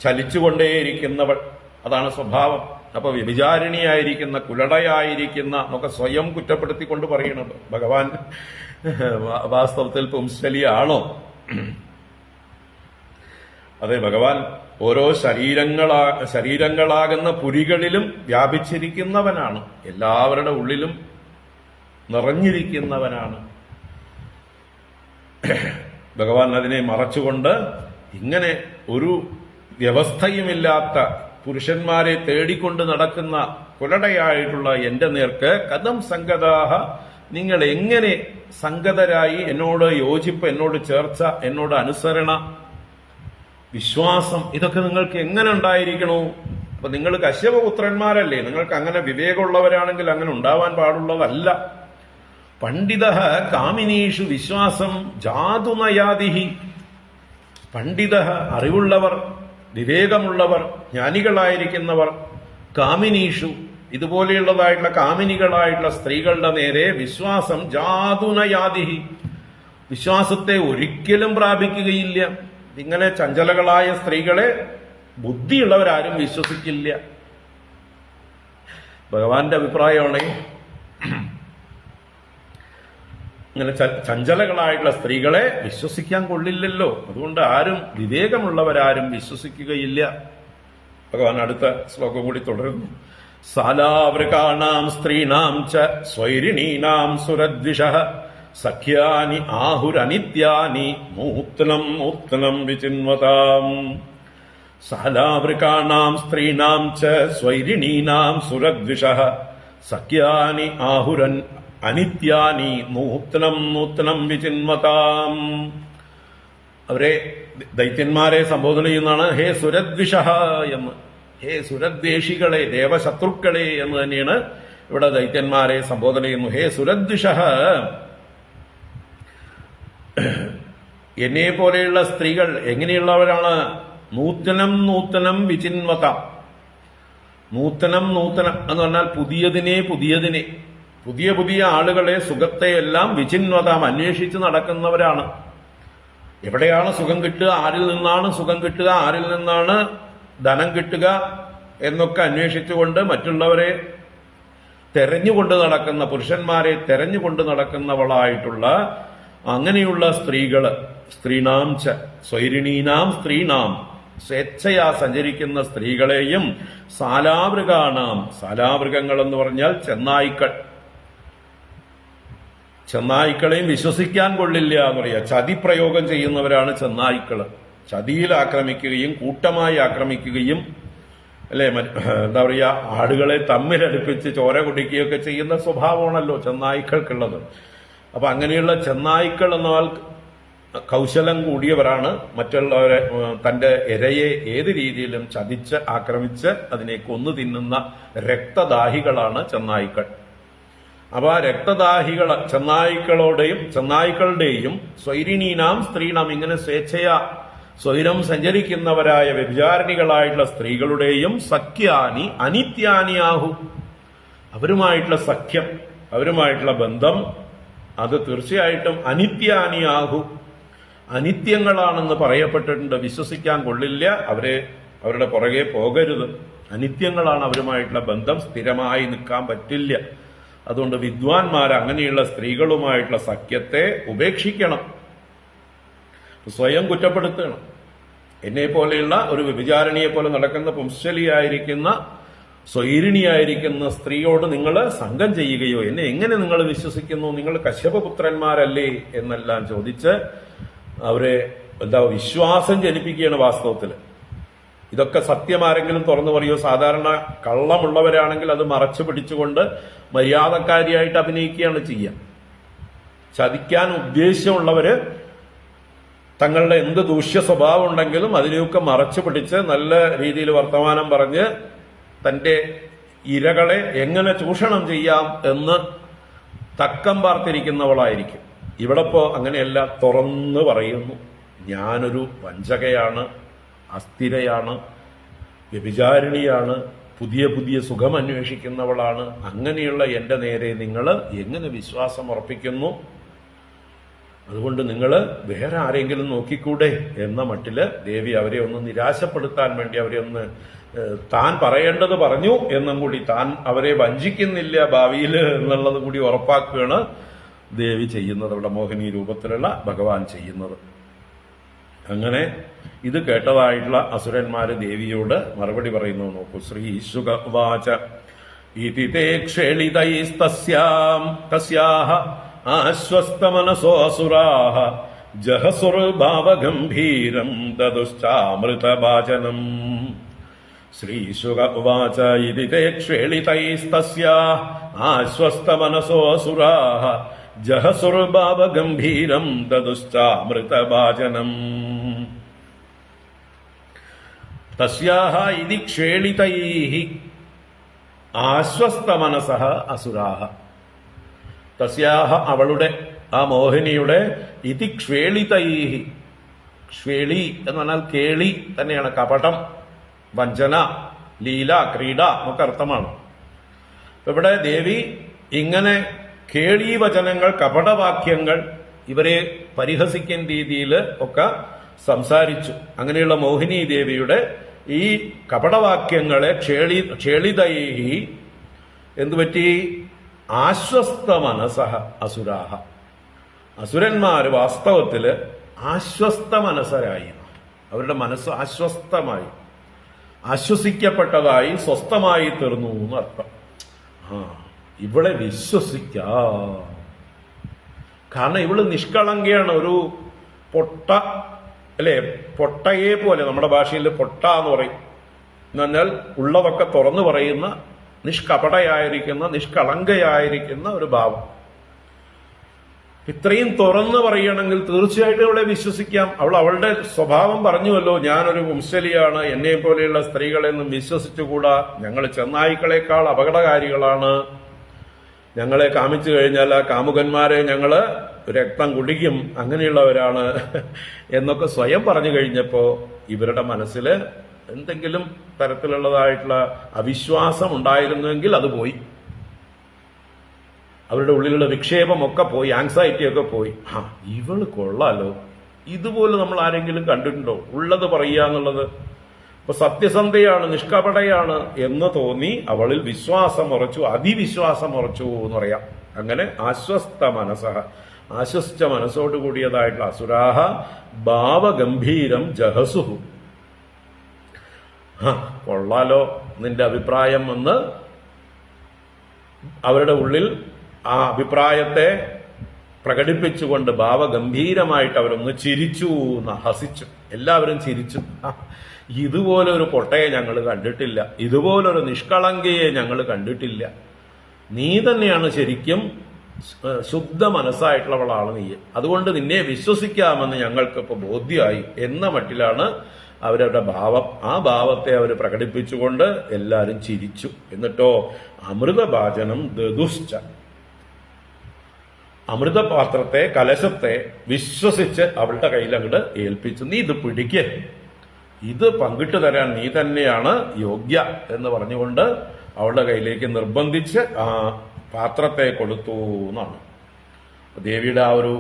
ചലിച്ചുകൊണ്ടേയിരിക്കുന്നവൾ, അതാണ് സ്വഭാവം. അപ്പൊ വ്യഭിചാരിണിയായിരിക്കുന്ന, കുലടയായിരിക്കുന്ന എന്നൊക്കെ സ്വയം കുറ്റപ്പെടുത്തിക്കൊണ്ട് പറയണത് ഭഗവാൻ വാസ്തവത്തിൽ പുംശ്ചലിയാണോ? അതെ, ഭഗവാൻ ഓരോ ശരീരങ്ങളാകുന്ന പുരികളിലും വ്യാപിച്ചിരിക്കുന്നവനാണ്, എല്ലാവരുടെ ഉള്ളിലും നിറഞ്ഞിരിക്കുന്നവനാണ്. ഭഗവാൻ അതിനെ മറച്ചുകൊണ്ട് ഇങ്ങനെ ഒരു വ്യവസ്ഥയുമില്ലാത്ത പുരുഷന്മാരെ തേടിക്കൊണ്ട് നടക്കുന്ന കുലടയായിട്ടുള്ള എന്റെ നേർക്ക് കഥം സംഗതാഃ, നിങ്ങൾ എങ്ങനെ സംഗതരായി, എന്നോട് യോജിപ്പ്, എന്നോട് ചേർച്ച, എന്നോട് അനുസരണ, വിശ്വാസം, ഇതൊക്കെ നിങ്ങൾക്ക് എങ്ങനെ ഉണ്ടായിരിക്കണോ? അപ്പൊ നിങ്ങൾ കശ്യപപുത്രന്മാരല്ലേ, നിങ്ങൾക്ക് അങ്ങനെ വിവേകമുള്ളവരാണെങ്കിൽ അങ്ങനെ ഉണ്ടാവാൻ പാടുള്ളതല്ല. പണ്ഡിതഃ കാമിനീഷു വിശ്വാസം ജാതുനയാതിഃ. പണ്ഡിത അറിവുള്ളവർ, വിവേകമുള്ളവർ, ജ്ഞാനികളായിരിക്കുന്നവർ, കാമിനീഷു ഇതുപോലെയുള്ളതായിട്ടുള്ള കാമിനികളായിട്ടുള്ള സ്ത്രീകളുടെ നേരെ വിശ്വാസം ജാതുനയാതിഹി വിശ്വാസത്തെ ഒരിക്കലും പ്രാപിക്കുകയില്ല. ഇങ്ങനെ ചഞ്ചലകളായ സ്ത്രീകളെ ബുദ്ധിയുള്ളവരാരും വിശ്വസിക്കില്ല. ഭഗവാന്റെ അഭിപ്രായമാണ് ഇങ്ങനെ ചഞ്ചലകളായിട്ടുള്ള സ്ത്രീകളെ വിശ്വസിക്കാൻ കൊള്ളില്ലല്ലോ. അതുകൊണ്ട് ആരും വിവേകമുള്ളവരാരും വിശ്വസിക്കുകയില്ല. ഭഗവാൻ അടുത്ത ശ്ലോകം കൂടി തുടരുന്നു. സാലാവൃകാണാം സ്ത്രീണാം ച സ്വൈരിണീനാം സുരദ്വിഷഃ സഖ്യാനി ആഹുരനിത്യാനി നൂത്നം നൂത്നം വിചിന്വതാം. സാലാവൃകാണാം സ്ത്രീണാം ച സ്വൈരിണീനാം സുരദ്വിഷഃ സഖ്യാനി ആഹുരൻ അനിത്യാനി നൂത്നം നൂത്നം വിചിന്വതാം. അവരെ ദൈത്യന്മാരെ സംബോധന ചെയ്യുന്നതാണ് ഹേ സുരദ്വിഷഃ എന്ന്. ഹേ സുരദ്വേഷികളെ, ദേവശത്രുക്കളെ എന്ന് തന്നെയാണ് ഇവിടെ ദൈത്യന്മാരെ സംബോധന ചെയ്യുന്നു. ഹേ സുരദ്വിഷഃ, എന്നെ പോലെയുള്ള സ്ത്രീകൾ എങ്ങനെയുള്ളവരാണ്? നൂതനം നൂതനം വിചിന്വത. നൂതനം നൂതനം എന്ന് പറഞ്ഞാൽ പുതിയതിനെ പുതിയ പുതിയ ആളുകളെ, സുഖത്തെയെല്ലാം വിചിന്വതാം അന്വേഷിച്ച് നടക്കുന്നവരാണ്. എവിടെയാണ് സുഖം കിട്ടുക, ആരിൽ നിന്നാണ് സുഖം കിട്ടുക, ആരിൽ നിന്നാണ് ധനം കിട്ടുക എന്നൊക്കെ അന്വേഷിച്ചുകൊണ്ട് മറ്റുള്ളവരെ തെരഞ്ഞുകൊണ്ട് നടക്കുന്ന, പുരുഷന്മാരെ തെരഞ്ഞുകൊണ്ട് നടക്കുന്നവളായിട്ടുള്ള അങ്ങനെയുള്ള സ്ത്രീകള്, സ്ത്രീണാം ച സ്വൈരിണീനാം സ്ത്രീണാം, സ്വേച്ഛയാ സഞ്ചരിക്കുന്ന സ്ത്രീകളെയും, സാലാവൃകാണാം, സാലാവൃഗങ്ങൾ എന്ന് പറഞ്ഞാൽ ചെന്നായ്ക്കളെയും വിശ്വസിക്കാൻ കൊള്ളില്ല എന്ന് പറയാ. ചതിപ്രയോഗം ചെയ്യുന്നവരാണ് ചെന്നായ്ക്കള്. ചതിയിൽ ആക്രമിക്കുകയും കൂട്ടമായി ആക്രമിക്കുകയും അല്ലെ, എന്താ പറയുക, ആടുകളെ തമ്മിലടുപ്പിച്ച് ചോര കുടിക്കുകയൊക്കെ ചെയ്യുന്ന സ്വഭാവമാണല്ലോ ചെന്നായ്ക്കൾക്കുള്ളത്. അപ്പൊ അങ്ങനെയുള്ള ചെന്നായ്ക്കൾ എന്നാൽ കൗശലം കൂടിയവരാണ്. മറ്റുള്ളവരെ, തന്റെ ഇരയെ ഏത് രീതിയിലും ചതിച്ച് ആക്രമിച്ച് അതിനെ കൊന്നു തിന്നുന്ന രക്തദാഹികളാണ് ചെന്നായ്ക്കൾ. അപ്പൊ ആ രക്തദാഹികൾ ചെന്നായ്ക്കളുടെയും സ്വൈരിണീനാം സ്ത്രീണാം, ഇങ്ങനെ സ്വേച്ഛയാ സ്വൈരം സഞ്ചരിക്കുന്നവരായ വ്യഭിചാരിണികളായിട്ടുള്ള സ്ത്രീകളുടെയും സഖ്യാനി അനിത്യാനിയാഹു, അവരുമായിട്ടുള്ള സഖ്യം, അവരുമായിട്ടുള്ള ബന്ധം അത് തീർച്ചയായിട്ടും അനിത്യാനിയാഹു, അനിത്യങ്ങളാണെന്ന് പറയപ്പെട്ടിട്ടുണ്ട്. വിശ്വസിക്കാൻ കൊള്ളില്ല, അവരുടെ പുറകെ പോകരുത്. അനിത്യങ്ങളാണ് അവരുമായിട്ടുള്ള ബന്ധം, സ്ഥിരമായി നിൽക്കാൻ പറ്റില്ല. അതുകൊണ്ട് വിദ്വാൻമാർ അങ്ങനെയുള്ള സ്ത്രീകളുമായിട്ടുള്ള സഖ്യത്തെ ഉപേക്ഷിക്കണം, സ്വയം കുറ്റപ്പെടുത്തണം. എന്നെ പോലെയുള്ള ഒരു വ്യഭിചാരിണിയെ പോലെ നടക്കുന്ന പുംസലിയായിരിക്കുന്ന സ്വൈരിണിയായിരിക്കുന്ന സ്ത്രീയോട് നിങ്ങൾ സംഘം ചെയ്യുകയോ, എന്നെ എങ്ങനെ നിങ്ങൾ വിശ്വസിക്കുന്നു, നിങ്ങൾ കശ്യപപുത്രന്മാരല്ലേ എന്നെല്ലാം ചോദിച്ച് അവരെ വിശ്വാസം ജനിപ്പിക്കുകയാണ്. വാസ്തവത്തിൽ ഇതൊക്കെ സത്യം ആരെങ്കിലും തുറന്നു പറയോ? സാധാരണ കള്ളമുള്ളവരാണെങ്കിൽ അത് മറച്ചു പിടിച്ചുകൊണ്ട് മര്യാദക്കാരിയായിട്ട് അഭിനയിക്കുകയാണ് ചെയ്യുക. ചതിക്കാൻ ഉദ്ദേശ്യമുള്ളവര് തങ്ങളുടെ എന്ത് ദൂഷ്യ സ്വഭാവം ഉണ്ടെങ്കിലും അതിനെയൊക്കെ മറച്ചു പിടിച്ച് നല്ല രീതിയിൽ വർത്തമാനം പറഞ്ഞ് തന്റെ ഇരകളെ എങ്ങനെ ചൂഷണം ചെയ്യാം എന്ന് തക്കം പാർത്തിരിക്കുന്നവളായിരിക്കും. ഇവിടെ ഇപ്പോ അങ്ങനെയല്ല, തുറന്ന് പറയുന്നു, ഞാനൊരു വഞ്ചകയാണ്, അസ്ഥിരയാണ്, വ്യഭിചാരിണിയാണ്, പുതിയ പുതിയ സുഖം അന്വേഷിക്കുന്നവളാണ്. അങ്ങനെയുള്ള എന്റെ നേരെ നിങ്ങൾ എങ്ങനെ വിശ്വാസം ഉറപ്പിക്കുന്നു? അതുകൊണ്ട് നിങ്ങൾ വേറെ ആരെങ്കിലും നോക്കിക്കൂടെ എന്ന മട്ടില് ദേവി അവരെ ഒന്ന് നിരാശപ്പെടുത്താൻ വേണ്ടി, അവരെ ഒന്ന് താൻ പറയേണ്ടത് പറഞ്ഞു എന്നും കൂടി, താൻ അവരെ വഞ്ചിക്കുന്നില്ല ഭാവിയിൽ എന്നുള്ളത് കൂടി ഉറപ്പാക്കുകയാണ് ദേവി ചെയ്യുന്നത്. അവിടെ മോഹിനി രൂപത്തിലുള്ള ഭഗവാൻ ചെയ്യുന്നത്. അങ്ങനെ ഇത് കേട്ടതായിട്ടുള്ള അസുരന്മാര് ദേവിയോട് മറുപടി പറയുന്നു. നോക്കൂ, ശ്രീശുക ഉവാച ഇതി തേ ക്ഷേളിതൈസ്തസ്യാം തസ്യാഹ ആശ്വസ്തമനസോ അസുരാഹ ജഹസുർഭാവഗംഭീരം ദദുശ്ചാമൃതഭാജനം. ശ്രീശുക ഉവാച ഇതി തേ ക്ഷേളിതൈസ്തസ്യാഹ ആശ്വസ്തമനസോ അസുരാഹ ജഹസുർഭാവഗംഭീരം ദദുശ്ചാമൃതഭാജനം. തസ്യാഹ ഇതി ക്ഷേളിതൈഃ ആശ്വസ്തമനസഃ അസുരാഹ. തസ്യാഹ അവളുടെ, ആ മോഹിനിയുടെ, ഇതി ക്ഷേളിതൈഃ, ശ്വേളി എന്ന് പറഞ്ഞാൽ കേളി തന്നെയാണ്. കപടം, വഞ്ചന, ലീല, ക്രീഡ എന്നൊക്കെ അർത്ഥമാണ്. ഇവിടെ ദേവി ഇങ്ങനെ കേളി വചനങ്ങൾ, കപടവാക്യങ്ങൾ, ഇവരെ പരിഹസിക്കുന്ന രീതിയിൽ ഒക്കെ സംസാരിച്ചു. അങ്ങനെയുള്ള മോഹിനി ദേവിയുടെ ഈ കപടവാക്യങ്ങളെ ക്ഷേളിതൈഹി എന്തുപറ്റി? ആശ്വസ്ത മനസ്സഹ അസുരാഹ. അസുരന്മാര് വാസ്തവത്തില് ആശ്വസ്ത മനസ്സരായി. അവരുടെ മനസ്സ് ആശ്വസ്തമായി, ആശ്വസിക്കപ്പെട്ടതായി, സ്വസ്ഥമായി തീർന്നു എന്നർത്ഥം. ഇവളെ വിശ്വസിക്കാം. കാരണം ഇവള് നിഷ്കളങ്കയാണ്. ഒരു പൊട്ട, അല്ലെ, പൊട്ടയെ പോലെ, നമ്മുടെ ഭാഷയിൽ പൊട്ട എന്ന് പറയും. എന്ന് പറഞ്ഞാൽ ഉള്ളതൊക്കെ തുറന്നു പറയുന്ന, നിഷ്കപടയായിരിക്കുന്ന, നിഷ്കളങ്കയായിരിക്കുന്ന ഒരു ഭാവം. ഇത്രയും തുറന്നു പറയണമെങ്കിൽ തീർച്ചയായിട്ടും അവളെ വിശ്വസിക്കാം. അവളുടെ സ്വഭാവം പറഞ്ഞുവല്ലോ, ഞാനൊരു വംശലിയാണ്, എന്നെ പോലെയുള്ള സ്ത്രീകളെയൊന്നും വിശ്വസിച്ചുകൂടാ, ഞങ്ങൾ ചെന്നായ്ക്കളെക്കാൾ അപകടകാരികളാണ്, ഞങ്ങളെ കാമിച്ചു കഴിഞ്ഞാൽ ആ കാമുകന്മാരെ ഞങ്ങള് രക്തം കുടിക്കും, അങ്ങനെയുള്ളവരാണ് എന്നൊക്കെ സ്വയം പറഞ്ഞു കഴിഞ്ഞപ്പോ ഇവരുടെ മനസ്സിൽ എന്തെങ്കിലും തരത്തിലുള്ളതായിട്ടുള്ള അവിശ്വാസം ഉണ്ടായിരുന്നുവെങ്കിൽ അത് പോയി. അവരുടെ ഉള്ളിലുള്ള വിക്ഷേപമൊക്കെ പോയി, ആങ്സൈറ്റി ഒക്കെ പോയി. ഇവള് കൊള്ളാലോ, ഇതുപോലെ നമ്മൾ ആരെങ്കിലും കണ്ടിട്ടുണ്ടോ? ഉള്ളത് പറയുക എന്നുള്ളത്. അപ്പൊ സത്യസന്ധയാണ്, നിഷ്കപടയാണ് എന്ന് തോന്നി അവളിൽ വിശ്വാസം ഉറച്ചു, അതിവിശ്വാസം ഉറച്ചു എന്ന് പറയാം. അങ്ങനെ ആശ്വസ്ത മനസ്സഹ, ആശ്വസിച്ച മനസ്സോട് കൂടിയതായിട്ടുള്ള അസുരാഹ ഭാവഗംഭീരം ജഹസുഹു. കൊള്ളാലോ നിന്റെ അഭിപ്രായം എന്ന് അവരുടെ ഉള്ളിൽ ആ അഭിപ്രായത്തെ പ്രകടിപ്പിച്ചുകൊണ്ട് ഭാവഗംഭീരമായിട്ട് അവരൊന്ന് ചിരിച്ചു, ഹസിച്ചു. എല്ലാവരും ചിരിച്ചു. ഇതുപോലെ ഒരു പൊട്ടയെ ഞങ്ങൾ കണ്ടിട്ടില്ല, ഇതുപോലൊരു നിഷ്കളങ്കയെ ഞങ്ങൾ കണ്ടിട്ടില്ല. നീ തന്നെയാണ് ശരിക്കും ശുദ്ധ മനസ്സായിട്ടുള്ളവളാണ് നീ, അതുകൊണ്ട് നിന്നെ വിശ്വസിക്കാമെന്ന് ഞങ്ങൾക്കിപ്പോ ബോധ്യമായി എന്ന മട്ടിലാണ് അവരുടെ ഭാവം. ആ ഭാവത്തെ അവർ പ്രകടിപ്പിച്ചുകൊണ്ട് എല്ലാവരും ചിരിച്ചു. എന്നിട്ടോ അമൃതഭാജനം ദദുശ്ച, അമൃതപാത്രത്തെ, കലശത്തെ വിശ്വസിച്ച് അവളുടെ കയ്യിൽ അങ്ങോട്ട് ഏൽപ്പിച്ചു. നീ ഇത് പിടിക്ക്, ഇത് പങ്കിട്ടു തരാൻ നീ തന്നെയാണ് യോഗ്യ എന്ന് പറഞ്ഞുകൊണ്ട് അവളുടെ കയ്യിലേക്ക് നിർബന്ധിച്ച് ആ പാത്രത്തെ കൊടുത്തു എന്നാണ്. ദേവിയുടെ ആ ഒരു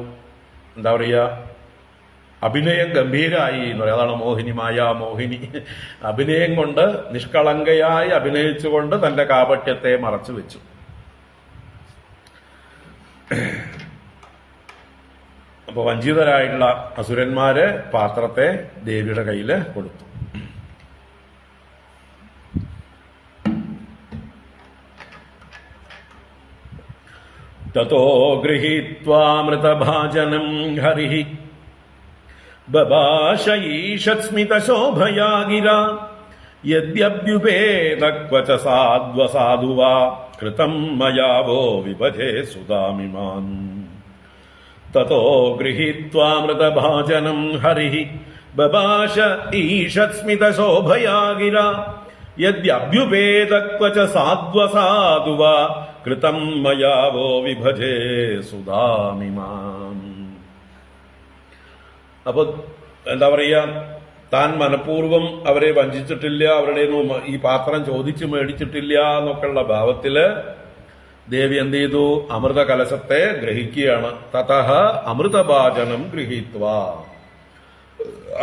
എന്താ പറയുക, അഭിനയം ഗംഭീരായി എന്ന് പറയാം. അതാണ് മോഹിനി, മായാമോഹിനി. അഭിനയം കൊണ്ട്, നിഷ്കളങ്കയായി അഭിനയിച്ചുകൊണ്ട് തന്റെ കാപട്യത്തെ മറച്ചു വെച്ചു. അപ്പൊ വഞ്ചിതരായിട്ടുള്ള അസുരന്മാര് പാത്രത്തെ ദേവിയുടെ കയ്യില് കൊടുത്തു. തതോ ഗൃഹീത്വാമൃതഭാജനം ഹരിഃ ബഭാഷ ഈഷത്സ്മിതശോഭയാ ഗിരാ യദ്യഭ്യുപേത ക്വച സാധ്വസാധുവാ കൃതം മയാ വോ വിഭജേ സുധാമിമാൻ. തതോ ഗൃഹീത്വാമൃതഭാജനം ഹരിഃ ബഭാഷ ഈഷത്സ്മിതശോഭയാ ഗിരാ യദ്യഭ്യുപേത ക്വച സാധ്വസാധുവാ കൃതം മയാ വോ വിഭജേ സുധാമിമാൻ. അപ്പൊ എന്താ പറയാ, താൻ മനഃപൂർവ്വം അവരെ വഞ്ചിച്ചിട്ടില്ല, അവരുടെ ഈ പാത്രം ചോദിച്ചു മേടിച്ചിട്ടില്ല എന്നൊക്കെയുള്ള ഭാവത്തില് ദേവി എന്ത് ചെയ്തു? അമൃത കലശത്തെ ഗ്രഹിക്കുകയാണ്. തതഃ അമൃതഭാജനം ഗൃഹീത്വ,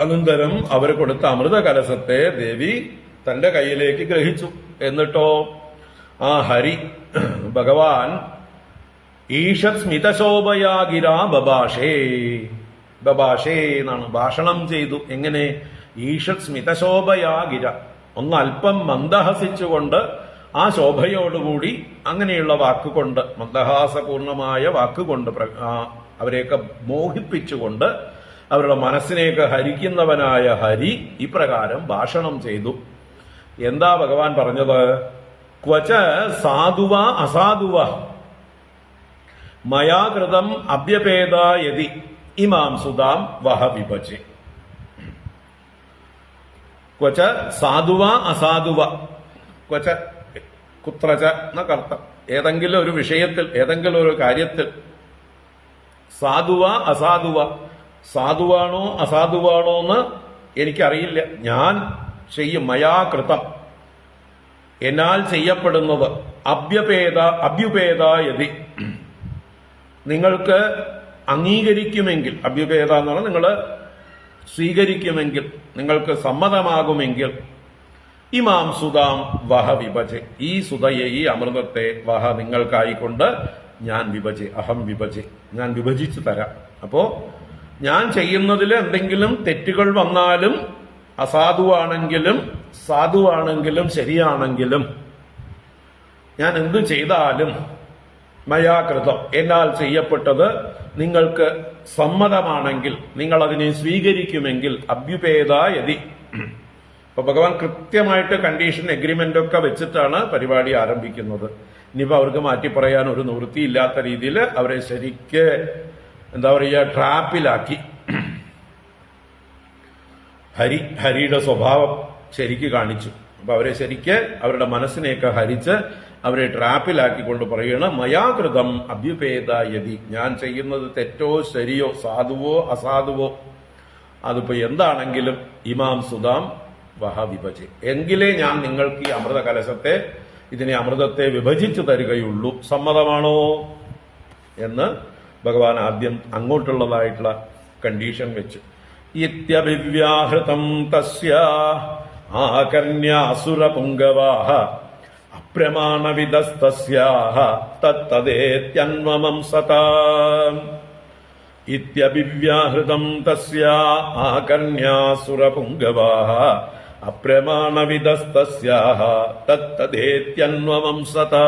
അനന്തരം അവർ കൊടുത്ത അമൃത കലശത്തെ ദേവി തന്റെ കയ്യിലേക്ക് ഗ്രഹിച്ചു. എന്നിട്ടോ ആ ഹരി ഭഗവാൻ ഈഷത് സ്മിതശോഭയാ ഗിരാ ബഭാഷേ, ബഭാഷേ എന്നാണ്, ഭാഷണം ചെയ്തു. എങ്ങനെ? ഈഷത് സ്മിതശോഭയാ ഗിര, ഒന്ന് അല്പം മന്ദഹസിച്ചുകൊണ്ട് ആ ശോഭയോടുകൂടി അങ്ങനെയുള്ള വാക്കുകൊണ്ട്, മന്ദഹാസപൂർണമായ വാക്കുകൊണ്ട് അവരെയൊക്കെ മോഹിപ്പിച്ചുകൊണ്ട് അവരുടെ മനസ്സിനെയൊക്കെ ഹരിക്കുന്നവനായ ഹരി ഇപ്രകാരം ഭാഷണം ചെയ്തു. എന്താ ഭഗവാൻ പറഞ്ഞത്? ക്വച സാധുവ അസാധുവ മയാ കൃതം അഭ്യപേദ യതി ഇമാം സുതാം വഹ വിഭജെ. ക്വച സാധുവ അസാധുവ, ക്വച കുത്രച എന്നർത്ഥം. ഏതെങ്കിലും ഒരു വിഷയത്തിൽ, ഏതെങ്കിലും ഒരു കാര്യത്തിൽ സാധുവ അസാധുവ, സാധുവാണോ അസാധുവാണോ എന്ന് എനിക്കറിയില്ല. ഞാൻ ചെയ്യും മയാകൃതം, എന്നാൽ ചെയ്യപ്പെടുന്നത് അഭ്യുപേദായതി, നിങ്ങൾക്ക് അംഗീകരിക്കുമെങ്കിൽ, അഭ്യുപേദ എന്ന് പറഞ്ഞാൽ നിങ്ങൾ സ്വീകരിക്കുമെങ്കിൽ, നിങ്ങൾക്ക് സമ്മതമാകുമെങ്കിൽ, ഇമാം സുതാം വഹ വിഭജെ, ഈ സുതയെ, ഈ അമൃതത്തെ, വഹ നിങ്ങൾക്കായിക്കൊണ്ട് ഞാൻ അഹം വിഭജെ, ഞാൻ വിഭജിച്ചു തരാം. അപ്പോ ഞാൻ ചെയ്യുന്നതിൽ എന്തെങ്കിലും തെറ്റുകൾ വന്നാലും, അസാധുവാണെങ്കിലും സാധുവാണെങ്കിലും ശരിയാണെങ്കിലും, ഞാൻ എന്തു ചെയ്താലും മയാകൃതം, എന്നാൽ ചെയ്യപ്പെട്ടത് നിങ്ങൾക്ക് സമ്മതമാണെങ്കിൽ, നിങ്ങൾ അതിനെ സ്വീകരിക്കുമെങ്കിൽ, അഭ്യുപേദായതി. അപ്പൊ ഭഗവാൻ കൃത്യമായിട്ട് കണ്ടീഷൻ എഗ്രിമെന്റ് ഒക്കെ വെച്ചിട്ടാണ് പരിപാടി ആരംഭിക്കുന്നത്. ഇനിയിപ്പോ അവർക്ക് മാറ്റി പറയാൻ ഒരു നിവൃത്തിയില്ലാത്ത രീതിയിൽ അവരെ ശരിക്ക് എന്താ പറയുക, ട്രാപ്പിലാക്കി. ഹരിയുടെ സ്വഭാവം ശരിക്ക് കാണിച്ചു. അപ്പൊ അവരെ ശരിക്ക് അവരുടെ മനസ്സിനെയൊക്കെ ഹരിച്ച് അവരെ ട്രാപ്പിലാക്കിക്കൊണ്ട് പറയുകയാണ്, മയാകൃതം അഭ്യുപേദായതി, ഞാൻ ചെയ്യുന്നത് തെറ്റോ ശരിയോ സാധുവോ അസാധുവോ അതിപ്പോ എന്താണെങ്കിലും, ഇമാം സുതാം വഹ വിഭജെ, എങ്കിലേ ഞാൻ നിങ്ങൾക്ക് ഈ അമൃത കലശത്തെ, ഇതിനെ അമൃതത്തെ വിഭജിച്ചു തരികയുള്ളൂ. സമ്മതമാണോ എന്ന് ഭഗവാൻ ആദ്യം അങ്ങോട്ടുള്ളതായിട്ടുള്ള കണ്ടീഷൻ വെച്ചു. ഇത്യഭിവ്യാഹൃതം തസ്യ ആകർണ്യാസുരപുംഗവാഹ അപ്രമാണവിദസ്തസ്യാഹ തത്തദേത്യന്വമം സതാ. ഇത്യഭിവ്യാഹൃതം തസ്യ ആകർണ്യാസുരപുംഗവാഹ അപ്രമാണവിദസ്തസ്യാഹ തത്തദേത്യന്വമം സതാ.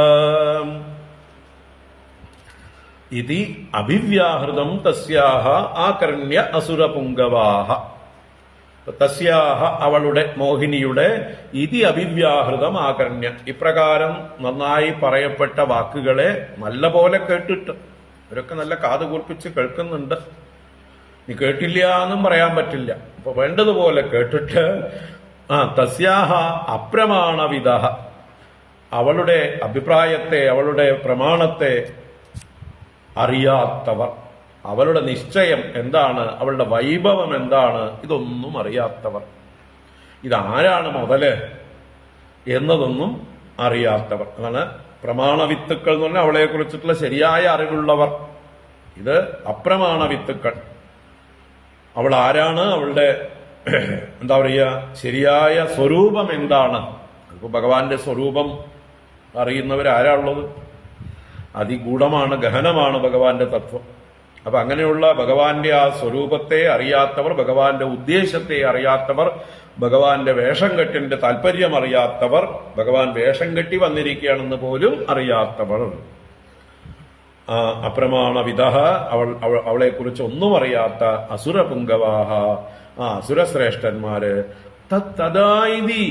ഇതി അഭിവ്യാഹൃതം തസ്യാഹ ആകർണ്യ അസുരപുംഗവാഹ. തസ്യാഹ അവളുടെ, മോഹിനിയുടെ, ഇതി അഭിവ്യാഹൃതം ആകർണ്യ, ഇപ്രകാരം നന്നായി പറയപ്പെട്ട വാക്കുകളെ നല്ല പോലെ കേട്ടിട്ട്, ഇവരൊക്കെ നല്ല കാത് കൂർപ്പിച്ച് കേൾക്കുന്നുണ്ട്, നീ കേട്ടില്ല എന്നും പറയാൻ പറ്റില്ല. അപ്പൊ വേണ്ടതുപോലെ കേട്ടിട്ട്, തസ്യാഹ അപ്രമാണവിദ, അവളുടെ അഭിപ്രായത്തെ, അവളുടെ പ്രമാണത്തെ അറിയാത്തവർ, അവളുടെ നിശ്ചയം എന്താണ്, അവളുടെ വൈഭവം എന്താണ്, ഇതൊന്നും അറിയാത്തവർ, ഇതാരാണ് മുതല് എന്നതൊന്നും അറിയാത്തവർ. അതാണ് പ്രമാണവിത്തുക്കൾ എന്ന് പറഞ്ഞാൽ അവളെ കുറിച്ചിട്ടുള്ള ശരിയായ അറിവുള്ളവർ. ഇത് അപ്രമാണ വിത്തുക്കൾ. അവൾ ആരാണ്, അവളുടെ എന്താ പറയുക, ശരിയായ സ്വരൂപം എന്താണ്. ഇപ്പൊ ഭഗവാന്റെ സ്വരൂപം അറിയുന്നവരാരാ ഉള്ളത്? അതിഗൂഢമാണ്, ഗഹനമാണ് ഭഗവാന്റെ തത്വം. അപ്പൊ അങ്ങനെയുള്ള ഭഗവാന്റെ ആ സ്വരൂപത്തെ അറിയാത്തവർ, ഭഗവാന്റെ ഉദ്ദേശത്തെ അറിയാത്തവർ, ഭഗവാന്റെ വേഷം കെട്ടിന്റെ താല്പര്യം അറിയാത്തവർ, ഭഗവാൻ വേഷം കെട്ടി വന്നിരിക്കുകയാണെന്ന് പോലും അറിയാത്തവർ, അപ്രമാണവിദ, അവളെ കുറിച്ച് ഒന്നും അറിയാത്ത അസുരപുംഗവാഹ, ആ അസുരശ്രേഷ്ഠന്മാര്, തദായിതി,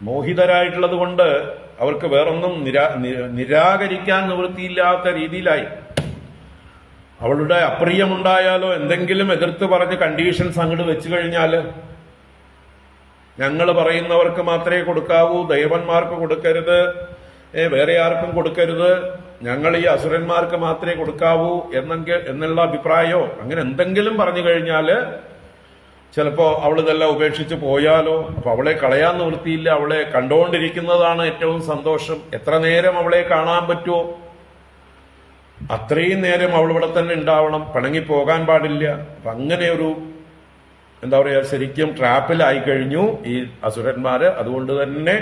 മോഹിതരായിട്ടുള്ളത് കൊണ്ട് അവർക്ക് വേറൊന്നും നിരാകരിക്കാൻ നിവൃത്തിയില്ലാത്ത രീതിയിലായി. അവളുടെ അപ്രിയമുണ്ടായാലോ, എന്തെങ്കിലും എതിർത്ത് പറഞ്ഞ് കണ്ടീഷൻസ് അങ്ങോട്ട് വെച്ചു കഴിഞ്ഞാല്, ഞങ്ങൾ പറയുന്നവർക്ക് മാത്രമേ കൊടുക്കാവൂ, ദേവന്മാർക്ക് കൊടുക്കരുത്, വേറെ ആർക്കും കൊടുക്കരുത്, ഞങ്ങൾ ഈ അസുരന്മാർക്ക് മാത്രമേ കൊടുക്കാവൂ എന്നുള്ള അഭിപ്രായമോ അങ്ങനെ എന്തെങ്കിലും പറഞ്ഞു കഴിഞ്ഞാല് ചിലപ്പോ അവളിതെല്ലാം ഉപേക്ഷിച്ച് പോയാലോ. അപ്പൊ അവളെ കളയാൻ നിവൃത്തിയില്ല. അവളെ കണ്ടുകൊണ്ടിരിക്കുന്നതാണ് ഏറ്റവും സന്തോഷം. എത്ര നേരം അവളെ കാണാൻ പറ്റുമോ അത്രയും നേരം അവൾ ഇവിടെ തന്നെ ഉണ്ടാവണം, പിണങ്ങിപ്പോകാൻ പാടില്ല. അപ്പൊ അങ്ങനെ ഒരു എന്താ പറയാ, ശരിക്കും ട്രാപ്പിലായി കഴിഞ്ഞു ഈ അസുരന്മാര്. അതുകൊണ്ട് തന്നെ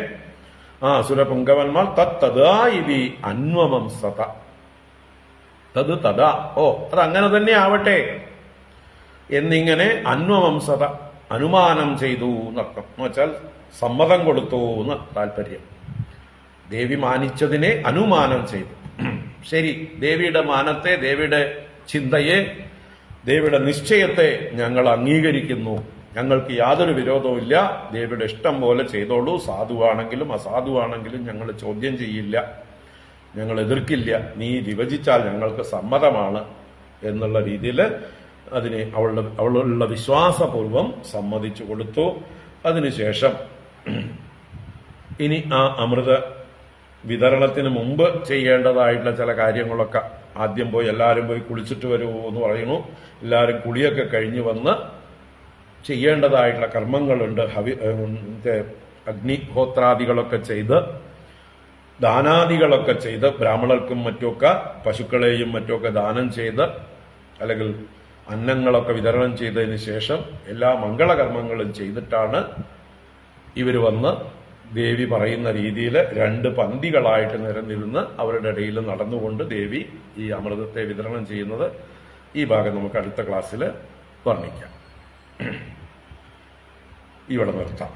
ആ അസുരപുങ്കവന്മാർ തദ്താ ഇതി അന്വമം സത, തത് തഥാ, ഓ അതങ്ങനെ തന്നെ ആവട്ടെ എന്നിങ്ങനെ അന്വമംസത, അനുമാനം ചെയ്തു എന്നർത്ഥം. എന്ന് വെച്ചാൽ സമ്മതം കൊടുത്തു എന്ന് താല്പര്യം. ദേവി മാനിച്ചതിനെ അനുമാനം ചെയ്തു. ശരി, ദേവിയുടെ മാനത്തെ, ദേവിയുടെ ചിന്തയെ, ദേവിയുടെ നിശ്ചയത്തെ ഞങ്ങൾ അംഗീകരിക്കുന്നു. ഞങ്ങൾക്ക് യാതൊരു വിരോധവുമില്ല. ദേവിയുടെ ഇഷ്ടം പോലെ ചെയ്തോളൂ. സാധുവാണെങ്കിലും അസാധുവാണെങ്കിലും ഞങ്ങൾ ചോദ്യം ചെയ്യില്ല, ഞങ്ങൾ എതിർക്കില്ല. നീ വിഭജിച്ചാൽ ഞങ്ങൾക്ക് സമ്മതമാണ് എന്നുള്ള രീതിയിൽ അതിനെ അവളുള്ള വിശ്വാസപൂർവം സമ്മതിച്ചു കൊടുത്തു. അതിനുശേഷം ഇനി ആ അമൃത വിതരണത്തിന് മുമ്പ് ചെയ്യേണ്ടതായിട്ടുള്ള ചില കാര്യങ്ങളൊക്കെ ആദ്യം പോയി എല്ലാവരും പോയി കുളിച്ചിട്ട് വരുമോ എന്ന് പറയുന്നു. എല്ലാവരും കുളിയൊക്കെ കഴിഞ്ഞ് വന്ന് ചെയ്യേണ്ടതായിട്ടുള്ള കർമ്മങ്ങളുണ്ട്. അഗ്നിഹോത്രാദികളൊക്കെ ചെയ്ത് ദാനാദികളൊക്കെ ചെയ്ത് ബ്രാഹ്മണർക്കും മറ്റുമൊക്കെ പശുക്കളെയും മറ്റുമൊക്കെ ദാനം ചെയ്ത് അല്ലെങ്കിൽ അന്നങ്ങളൊക്കെ വിതരണം ചെയ്തതിന് ശേഷം എല്ലാ മംഗളകർമ്മങ്ങളും ചെയ്തിട്ടാണ് ഇവർ വന്ന് ദേവി പറയുന്ന രീതിയിൽ 2 പന്തികളായിട്ട് നിരന്നിരുന്ന് അവരുടെ ഇടയിൽ നടന്നുകൊണ്ട് ദേവി ഈ അമൃതത്തെ വിതരണം ചെയ്യുന്നത്. ഈ ഭാഗം നമുക്ക് അടുത്ത ക്ലാസ്സിൽ വർണ്ണിക്കാം. ഇവിടെ നിർത്താം.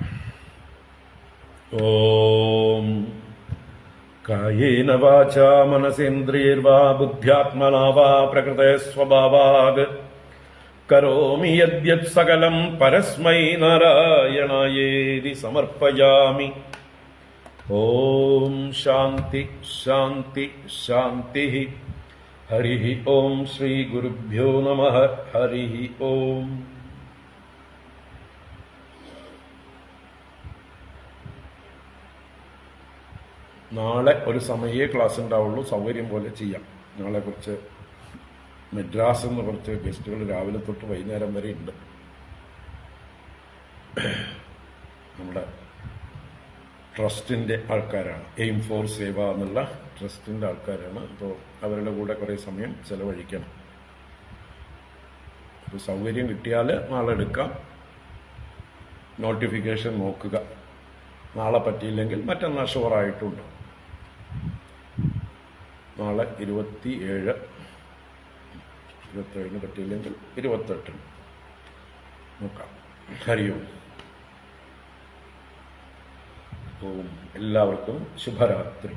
ഓം കായേന വാചാ മനസേന്ദ്രിയർവാ ബുദ്ധ്യാത്മനാ വാ പ്രകൃതേ സ്വഭാവാത് കരോമി യദ്യത് സകലം പരസ്മൈ നാരായണായേതി സമർപ്പയാമി. ഓം ശാന്തി ശാന്തി ശാന്തി. ഹരി ഓം ശ്രീ ഗുരുഭ്യോ നമഃ. ഹരി ഓം. നാളെ ഒരു സമയേ ക്ലാസ് ഉണ്ടാവുള്ളൂ. സൗകര്യം പോലെ ചെയ്യാം. നാളെ കുറച്ച് മദ്രാസിൽ നിന്ന് കുറച്ച് ഗസ്റ്റുകൾ രാവിലെ തൊട്ട് വൈകുന്നേരം വരെ ഉണ്ട്. നമ്മുടെ ട്രസ്റ്റിന്റെ ആൾക്കാരാണ്. എയിം ഫോർ സേവ എന്നുള്ള ട്രസ്റ്റിന്റെ ആൾക്കാരാണ്. അപ്പോൾ അവരുടെ കൂടെ കുറേ സമയം ചെലവഴിക്കണം. അപ്പോൾ സൗകര്യം കിട്ടിയാൽ നാളെ എടുക്കാം. നോട്ടിഫിക്കേഷൻ നോക്കുക. നാളെ പറ്റിയില്ലെങ്കിൽ മറ്റന്നാൾ ഷുവറായിട്ടുണ്ട്. നാളെ 27 പറ്റിയില്ലെങ്കിൽ 28 നോക്കാം. ഹരി ഓം. എല്ലാവർക്കും ശുഭരാത്രി.